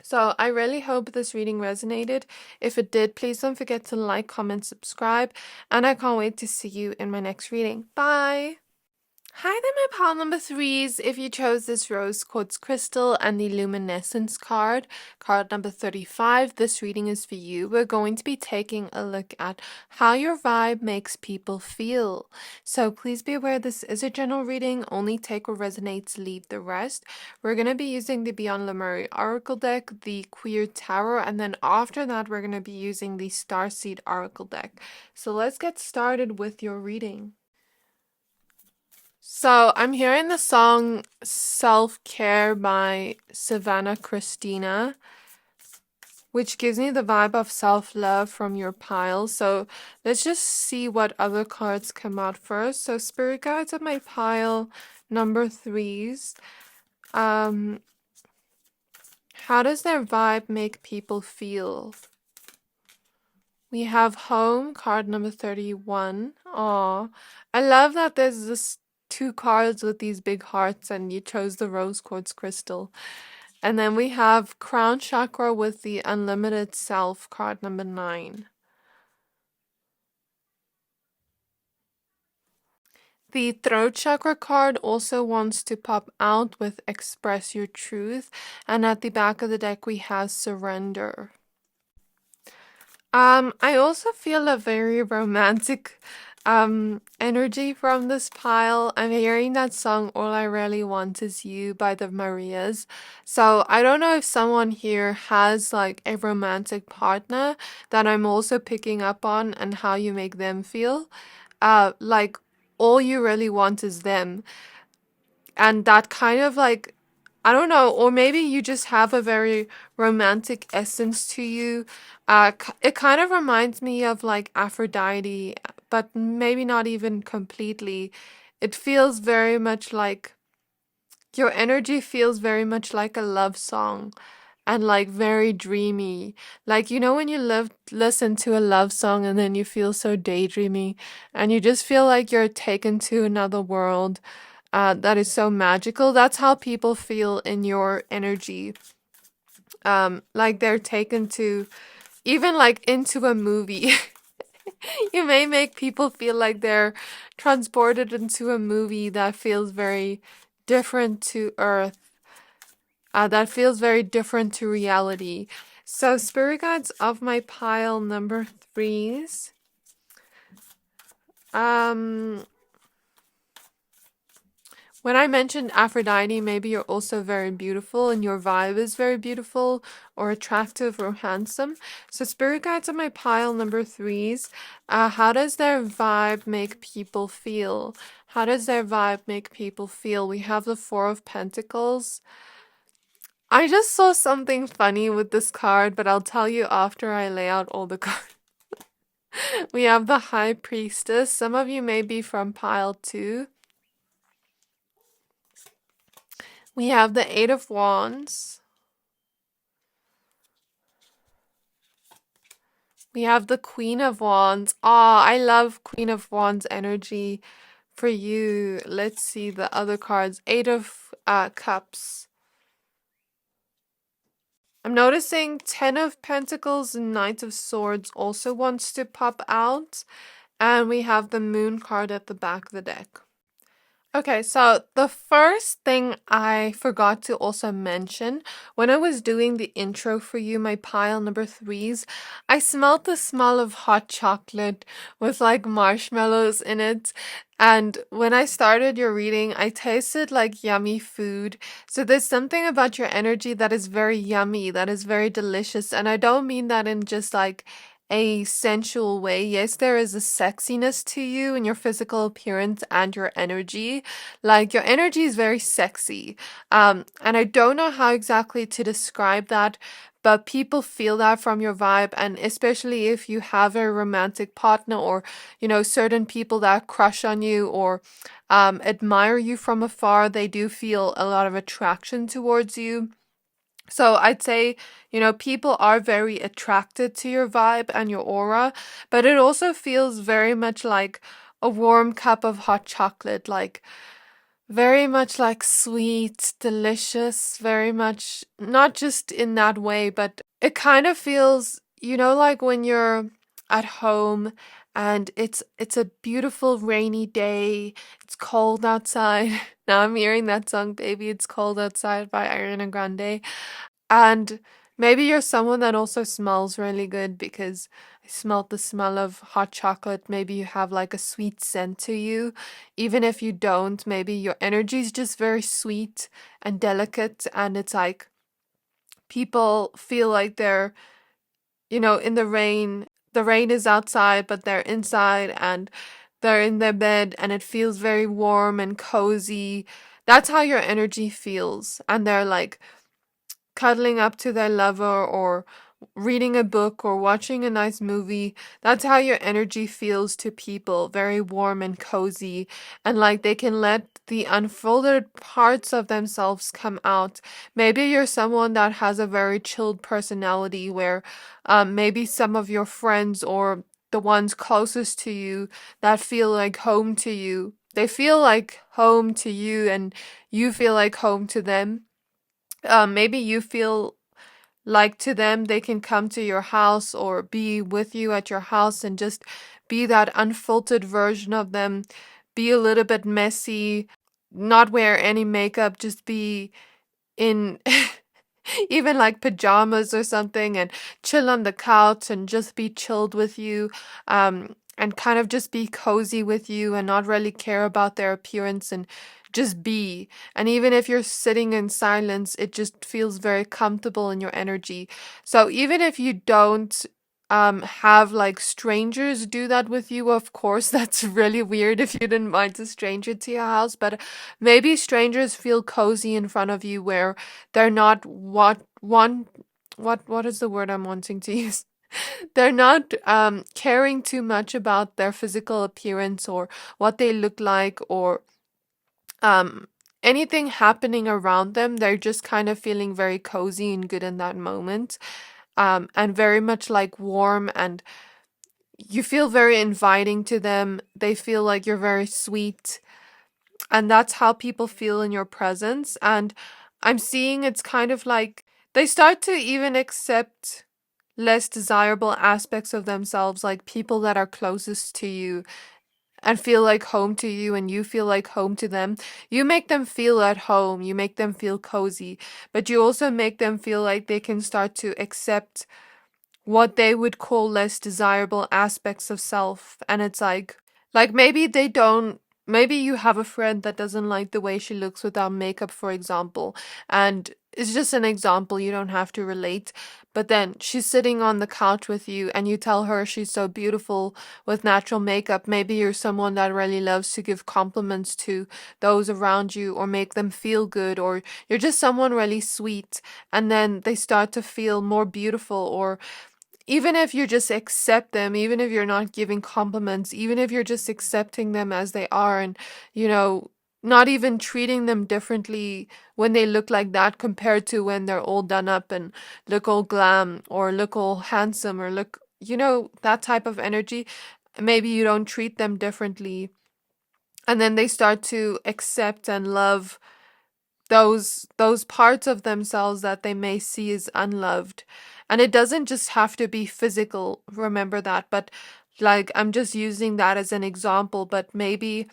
So I really hope this reading resonated. If it did, please don't forget to like, comment, subscribe, and I can't wait to see you in my next reading. Bye! Hi there, my pile number threes. If you chose this rose quartz crystal and the luminescence card, card number 35, this reading is for you. We're going to be taking a look at how your vibe makes people feel. So please be aware this is a general reading. Only take what resonates, leave the rest. We're going to be using the Beyond Lemuria Oracle deck, the Queer Tarot, and then after that we're going to be using the Starseed Oracle deck. So let's get started with your reading. So I'm hearing the song Self-Care by Savannah Christina, which gives me the vibe of self-love from your pile. So let's just see what other cards come out first. So spirit guides of my pile, number threes. How does their vibe make people feel? We have home, card number 31. Aw, I love that there's this two cards with these big hearts and you chose the rose quartz crystal. And then we have crown chakra with the unlimited self, card number 9. The throat chakra card also wants to pop out with express your truth. And at the back of the deck, we have surrender. I also feel a very romantic energy from this pile. I'm hearing that song All I Really Want Is You by the Marias. So I don't know if someone here has like a romantic partner that I'm also picking up on and how you make them feel. Like all you really want is them. And that kind of like, I don't know, or maybe you just have a very romantic essence to you. It kind of reminds me of like Aphrodite, but maybe not even completely. It feels very much like your energy feels very much like a love song and like very dreamy. Like, you know, when you listen to a love song and then you feel so daydreamy and you just feel like you're taken to another world that is so magical. That's how people feel in your energy. Like they're taken to even like into a movie. You may make people feel like they're transported into a movie that feels very different to Earth, that feels very different to reality. So, spirit guides of my pile number 3s. When I mentioned Aphrodite, maybe you're also very beautiful and your vibe is very beautiful or attractive or handsome. So spirit guides on my pile number 3s. How does their vibe make people feel? How does their vibe make people feel? We have the Four of Pentacles. I just saw something funny with this card, but I'll tell you after I lay out all the cards. We have the High Priestess. Some of you may be from pile 2. We have the Eight of Wands. We have the Queen of Wands. Ah, I love Queen of Wands energy for you. Let's see the other cards. Eight of Cups. I'm noticing 10 of Pentacles and Knight of Swords also wants to pop out. And we have the Moon card at the back of the deck. Okay, so the first thing I forgot to also mention when I was doing the intro for you, my pile number 3s, I smelled the smell of hot chocolate with like marshmallows in it. And when I started your reading, I tasted like yummy food. So there's something about your energy that is very yummy, that is very delicious. And I don't mean that in just like a sensual way. Yes, there is a sexiness to you in your physical appearance and your energy. Like your energy is very sexy. And I don't know how exactly to describe that, but people feel that from your vibe, and especially if you have a romantic partner or, you know, certain people that crush on you or admire you from afar, they do feel a lot of attraction towards you. So I'd say, you know, people are very attracted to your vibe and your aura, but it also feels very much like a warm cup of hot chocolate, like very much like sweet, delicious, very much not just in that way, but it kind of feels, you know, like when you're at home and it's a beautiful rainy day, it's cold outside. Now I'm hearing that song, Baby It's Cold Outside by Ariana Grande. And maybe you're someone that also smells really good because I smelled the smell of hot chocolate. Maybe you have like a sweet scent to you. Even if you don't, maybe your energy is just very sweet and delicate. And it's like people feel like they're, you know, in the rain. The rain is outside, but they're inside and they're in their bed and it feels very warm and cozy. That's how your energy feels. And they're like cuddling up to their lover or reading a book or watching a nice movie. That's how your energy feels to people, very warm and cozy, and like they can let the unfolded parts of themselves come out. Maybe you're someone that has a very chilled personality where maybe some of your friends or the ones closest to you that feel like home to you, they feel like home to you and you feel like home to them. Maybe you feel like to them they can come to your house or be with you at your house and just be that unfiltered version of them, be a little bit messy, not wear any makeup, just be in even like pajamas or something and chill on the couch and just be chilled with you, and kind of just be cozy with you and not really care about their appearance and just be. And even if you're sitting in silence, it just feels very comfortable in your energy. So even if you don't have like strangers do that with you, of course that's really weird if you didn't invite a stranger to your house, but maybe strangers feel cozy in front of you where they're not what is the word I'm wanting to use? They're not caring too much about their physical appearance or what they look like or um anything happening around them. They're just kind of feeling very cozy and good in that moment. And very much like warm, and you feel very inviting to them. They feel like you're very sweet, and that's how people feel in your presence. And I'm seeing it's kind of like they start to even accept less desirable aspects of themselves, like people that are closest to you and feel like home to you, and you feel like home to them. You make them feel at home, you make them feel cozy, but you also make them feel like they can start to accept what they would call less desirable aspects of self. And it's like maybe they don't, maybe you have a friend that doesn't like the way she looks without makeup, for example, and it's just an example, you don't have to relate. But then she's sitting on the couch with you and you tell her she's so beautiful with natural makeup. Maybe you're someone that really loves to give compliments to those around you or make them feel good, or you're just someone really sweet, and then they start to feel more beautiful. Or even if you just accept them, even if you're not giving compliments, even if you're just accepting them as they are, and, you know, not even treating them differently when they look like that compared to when they're all done up and look all glam or look all handsome or look, that type of energy. Maybe you don't treat them differently. And then they start to accept and love those parts of themselves that they may see as unloved. And it doesn't just have to be physical, remember that, but like I'm just using that as an example. But maybe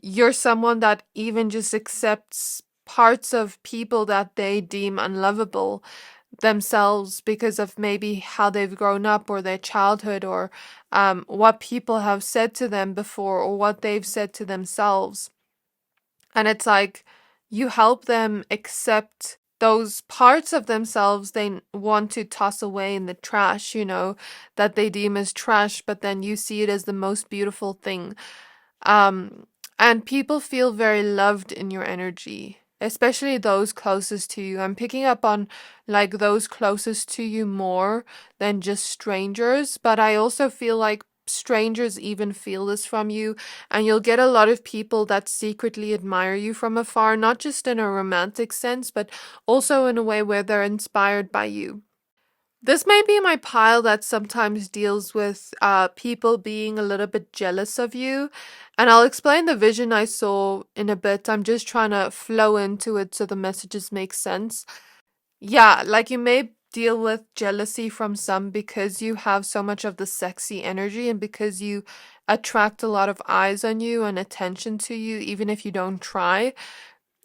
you're someone that even just accepts parts of people that they deem unlovable themselves because of maybe how they've grown up or their childhood, or what people have said to them before or what they've said to themselves. And it's like you help them accept those parts of themselves they want to toss away in the trash, that they deem as trash, but then you see it as the most beautiful thing. Um, and people feel very loved in your energy, especially those closest to you. I'm picking up on like those closest to you more than just strangers, but I also feel like strangers even feel this from you, and you'll get a lot of people that secretly admire you from afar, not just in a romantic sense, but also in a way where they're inspired by you. This may be my pile that sometimes deals with people being a little bit jealous of you. And I'll explain the vision I saw in a bit. I'm just trying to flow into it so the messages make sense. Yeah, like you may deal with jealousy from some because you have so much of the sexy energy and because you attract a lot of eyes on you and attention to you, even if you don't try.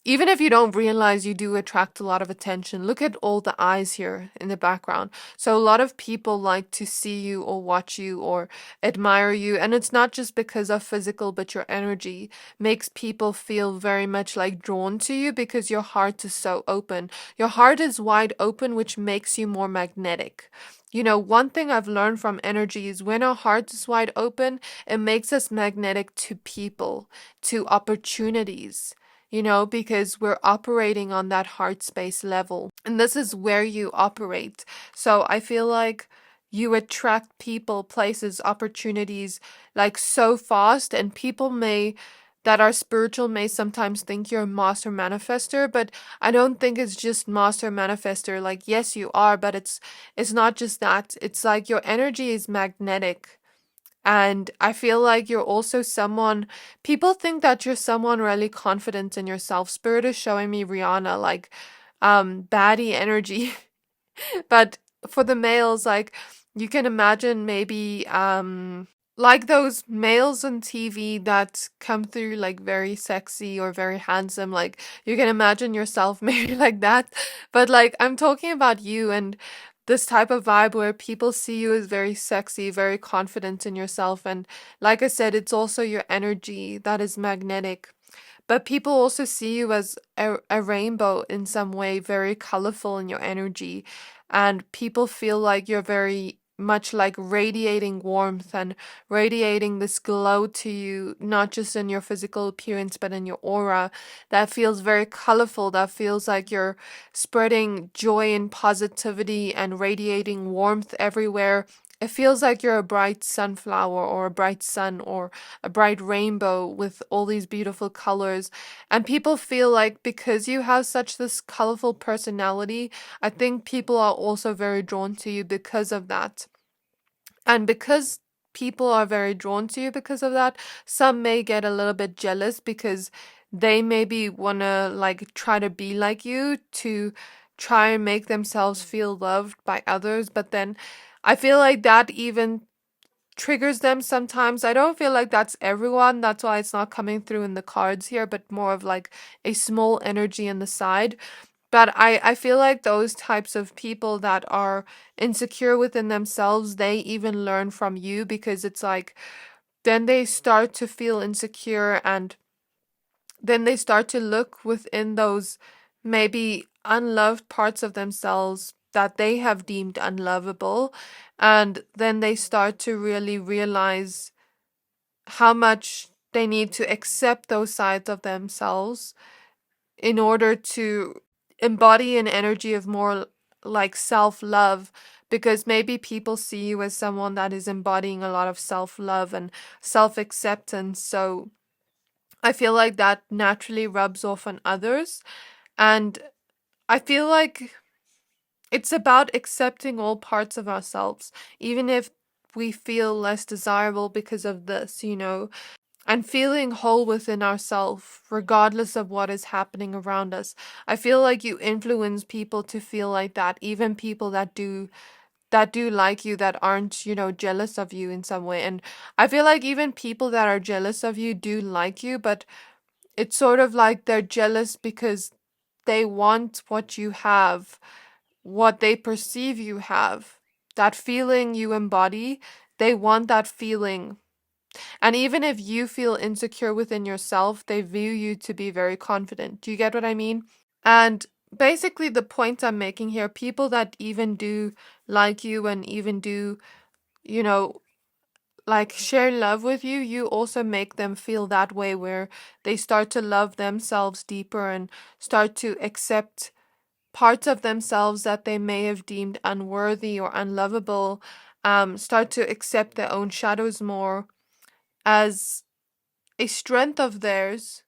Even if you don't realize, you do attract a lot of attention. Look at all the eyes here in the background. So a lot of people like to see you or watch you or admire you. And it's not just because of physical, but your energy makes people feel very much like drawn to you because your heart is so open. Your heart is wide open, which makes you more magnetic. One thing I've learned from energy is when our heart is wide open, it makes us magnetic to people, to opportunities. because we're operating on that heart space level. And this is where you operate. So I feel like you attract people, places, opportunities like so fast, and people that are spiritual may sometimes think you're a master manifester, but I don't think it's just master manifester. Like, yes, you are, but it's not just that. It's like your energy is magnetic. And I feel like you're also someone, people think that you're someone really confident in yourself. Spirit is showing me Rihanna, like, baddie energy. But for the males, like, you can imagine maybe, like those males on TV that come through like very sexy or very handsome, like you can imagine yourself maybe like that. But like I'm talking about you and this type of vibe where people see you as very sexy, very confident in yourself. And like I said, it's also your energy that is magnetic. But people also see you as a rainbow in some way, very colorful in your energy. And people feel like you're very much like radiating warmth and radiating this glow to you, not just in your physical appearance, but in your aura. That feels very colorful. That feels like you're spreading joy and positivity and radiating warmth everywhere. It feels like you're a bright sunflower or a bright sun or a bright rainbow with all these beautiful colors. And people feel like because you have such this colorful personality, I think people are also very drawn to you because of that. And because people are very drawn to you because of that, some may get a little bit jealous because they maybe want to like try to be like you to try and make themselves feel loved by others. But then I feel like that even triggers them sometimes. I don't feel like that's everyone. That's why it's not coming through in the cards here, but more of like a small energy on the side. But I feel like those types of people that are insecure within themselves, they even learn from you because it's like then they start to feel insecure and then they start to look within those maybe unloved parts of themselves that they have deemed unlovable. And then they start to really realize how much they need to accept those sides of themselves in order to embody an energy of more like self-love, because maybe people see you as someone that is embodying a lot of self-love and self-acceptance. So I feel like that naturally rubs off on others. And I feel like it's about accepting all parts of ourselves, even if we feel less desirable because of this, and feeling whole within ourselves, regardless of what is happening around us. I feel like you influence people to feel like that, even people that do like you, that aren't, jealous of you in some way. And I feel like even people that are jealous of you do like you, but it's sort of like they're jealous because they want what you have, what they perceive you have. That feeling you embody, they want that feeling. And even if you feel insecure within yourself, they view you to be very confident. Do you get what I mean? And basically, the point I'm making here, people that even do like you and even do, you know, like share love with you, you also make them feel that way where they start to love themselves deeper and start to accept parts of themselves that they may have deemed unworthy or unlovable, start to accept their own shadows more as a strength of theirs,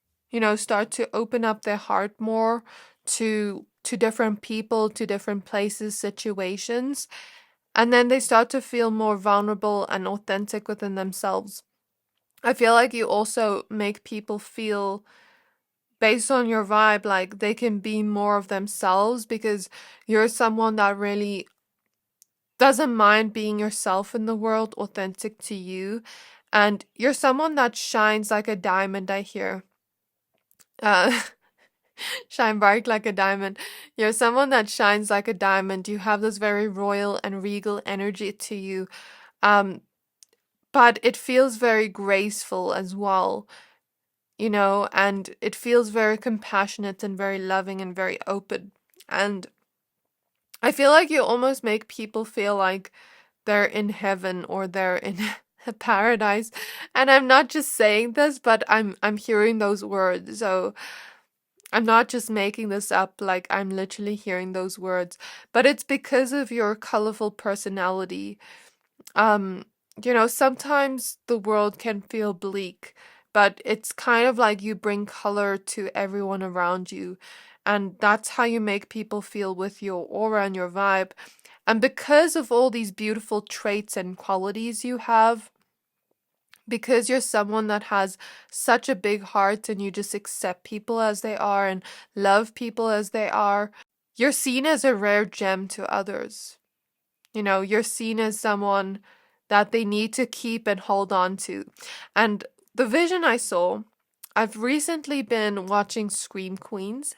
start to open up their heart more to different people, to different places, situations, and then they start to feel more vulnerable and authentic within themselves. I feel like you also make people feel, based on your vibe, like they can be more of themselves because you're someone that really doesn't mind being yourself in the world, authentic to you. And you're someone that shines like a diamond, I hear. Uh, shine bright like a diamond. You're someone that shines like a diamond. You have this very royal and regal energy to you. Um, but it feels very graceful as well, and it feels very compassionate and very loving and very open. And I feel like you almost make people feel like they're in heaven or they're in a paradise. And I'm not just saying this, but I'm hearing those words. So I'm not just making this up, like I'm literally hearing those words, but it's because of your colorful personality. Um, sometimes the world can feel bleak, but it's kind of like you bring color to everyone around you. And that's how you make people feel with your aura and your vibe. And because of all these beautiful traits and qualities you have, because you're someone that has such a big heart and you just accept people as they are and love people as they are, you're seen as a rare gem to others. You're seen as someone that they need to keep and hold on to. And the vision I saw, I've recently been watching Scream Queens.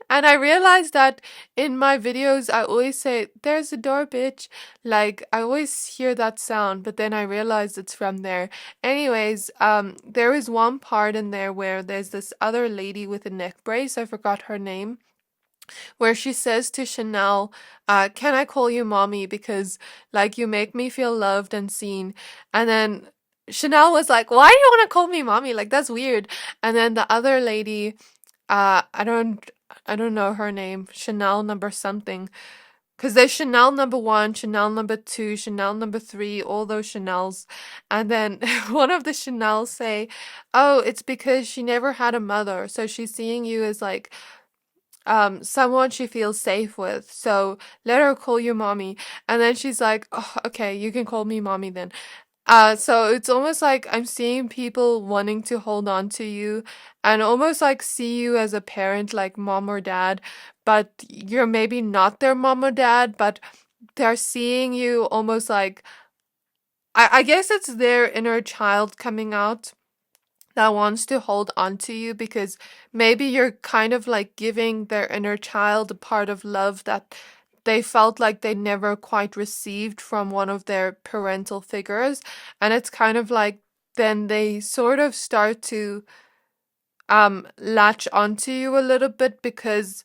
And I realized that in my videos, I always say, there's a door, bitch. Like, I always hear that sound, but then I realized it's from there. Anyways, there is one part in there where there's this other lady with a neck brace. I forgot her name, where she says to Chanel, can I call you mommy? Because, like, you make me feel loved and seen. And then Chanel was like, why do you want to call me mommy? Like, that's weird. And then the other lady, uh, I don't, I don't know her name, Chanel number something. Because there's Chanel number one, Chanel number two, Chanel number three, all those Chanels. And then one of the Chanels say, oh, it's because she never had a mother. So she's seeing you as like someone she feels safe with. So let her call you mommy. And then she's like, oh, okay, you can call me mommy then. So it's almost like I'm seeing people wanting to hold on to you and almost like see you as a parent, like mom or dad, but you're maybe not their mom or dad, but they're seeing you almost like, I guess it's their inner child coming out that wants to hold on to you because maybe you're kind of like giving their inner child a part of love that they felt like they never quite received from one of their parental figures. And it's kind of like then they sort of start to latch onto you a little bit because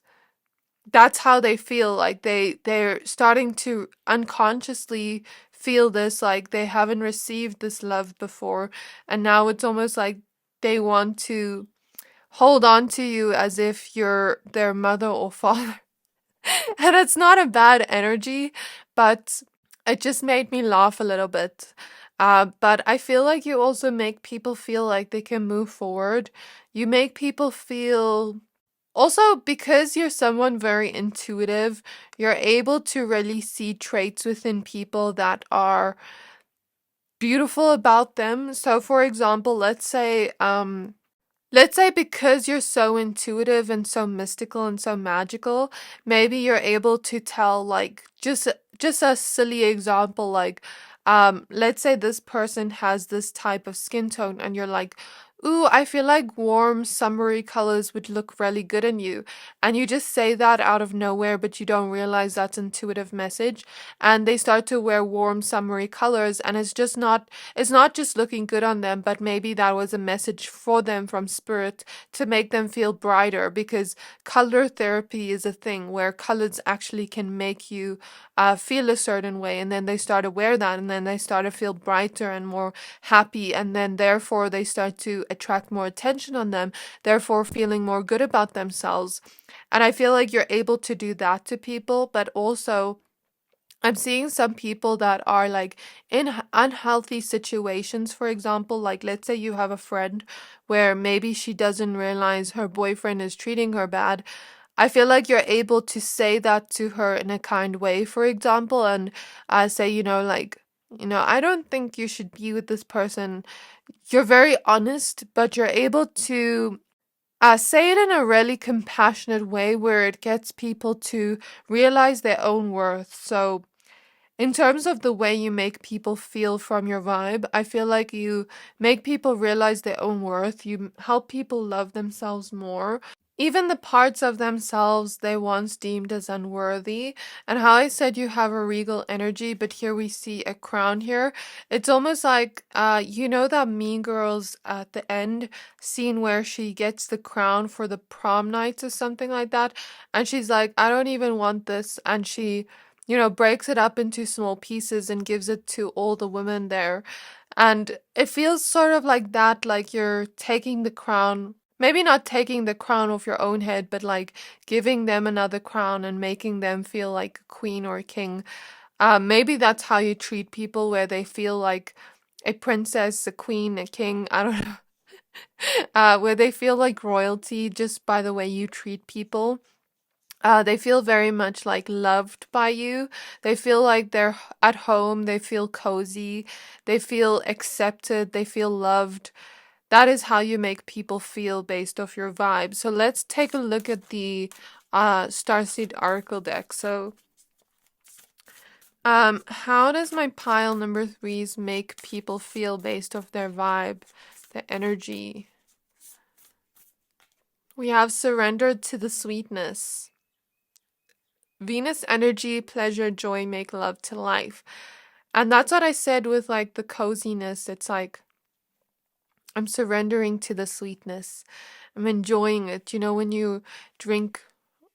that's how they feel like they're starting to unconsciously feel this like they haven't received this love before, and now it's almost like they want to hold on to you as if you're their mother or father. And it's not a bad energy, but it just made me laugh a little bit. But I feel like you also make people feel like they can move forward. You make people feel also, because you're someone very intuitive, you're able to really see traits within people that are beautiful about them. So, for example, let's say because you're so intuitive and so mystical and so magical, maybe you're able to tell like just a silly example like let's say this person has this type of skin tone and you're like, ooh, I feel like warm summery colors would look really good on you. And you just say that out of nowhere, but you don't realize that's intuitive message. And they start to wear warm summery colors and it's not just looking good on them, but maybe that was a message for them from spirit to make them feel brighter because color therapy is a thing where colors actually can make you feel a certain way. And then they start to wear that and then they start to feel brighter and more happy. And then therefore they start to attract more attention on them, therefore feeling more good about themselves. And I feel like you're able to do that to people, but also I'm seeing some people that are like in unhealthy situations, for example, like let's say you have a friend where maybe she doesn't realize her boyfriend is treating her bad. I feel like you're able to say that to her in a kind way, for example, and say, like, I don't think you should be with this person. You're very honest, but you're able to say it in a really compassionate way where it gets people to realize their own worth. So, in terms of the way you make people feel from your vibe, I feel like you make people realize their own worth. You help people love themselves more. Even the parts of themselves they once deemed as unworthy. And how I said you have a regal energy, but here we see a crown here. It's almost like, that Mean Girls at the end scene where she gets the crown for the prom nights or something like that. And she's like, I don't even want this. And she breaks it up into small pieces and gives it to all the women there. And it feels sort of like that, like you're taking the crown maybe not taking the crown off your own head, but like giving them another crown and making them feel like a queen or a king. Maybe that's how you treat people, where they feel like a princess, a queen, a king, I don't know. Where they feel like royalty just by the way you treat people. They feel very much like loved by you. They feel like they're at home. They feel cozy. They feel accepted. They feel loved. That is how you make people feel based off your vibe. So let's take a look at the Starseed Oracle deck. So, how does my pile number threes make people feel based off their vibe, the energy? We have surrendered to the sweetness. Venus energy, pleasure, joy, make love to life. And that's what I said with like the coziness. It's like I'm surrendering to the sweetness. I'm enjoying it. You know, when you drink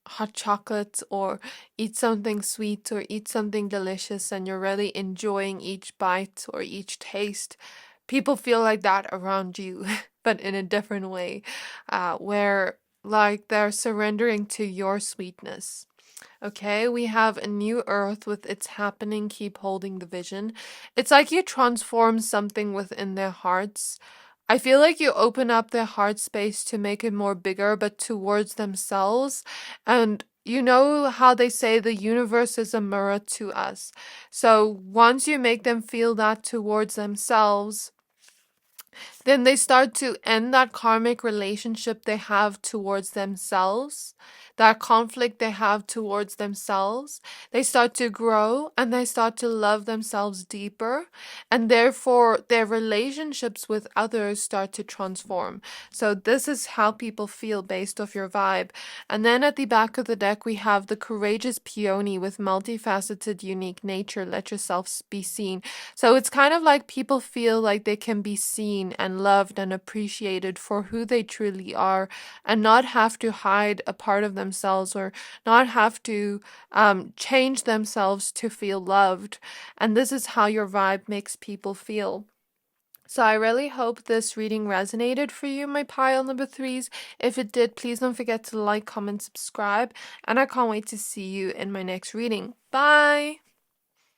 hot chocolate or eat something sweet or eat something delicious and you're really enjoying each bite or each taste, people feel like that around you, but in a different way, where like they're surrendering to your sweetness. Okay, we have a new earth with its happening, keep holding the vision. It's like you transform something within their hearts. I feel like you open up their heart space to make it more bigger, but towards themselves. And you know how they say the universe is a mirror to us. So once you make them feel that towards themselves, then they start to end that karmic relationship they have towards themselves, that conflict they have towards themselves. They start to grow and they start to love themselves deeper, and therefore their relationships with others start to transform. So this is how people feel based off your vibe. And then at the back of the deck we have the courageous peony with multifaceted unique nature, let yourself be seen. So it's kind of like people feel like they can be seen and loved and appreciated for who they truly are, and not have to hide a part of themselves or not have to change themselves to feel loved. And this is how your vibe makes people feel. So I really hope this reading resonated for you, my pile number threes. If it did, please don't forget to like, comment, subscribe, and I can't wait to see you in my next reading. Bye!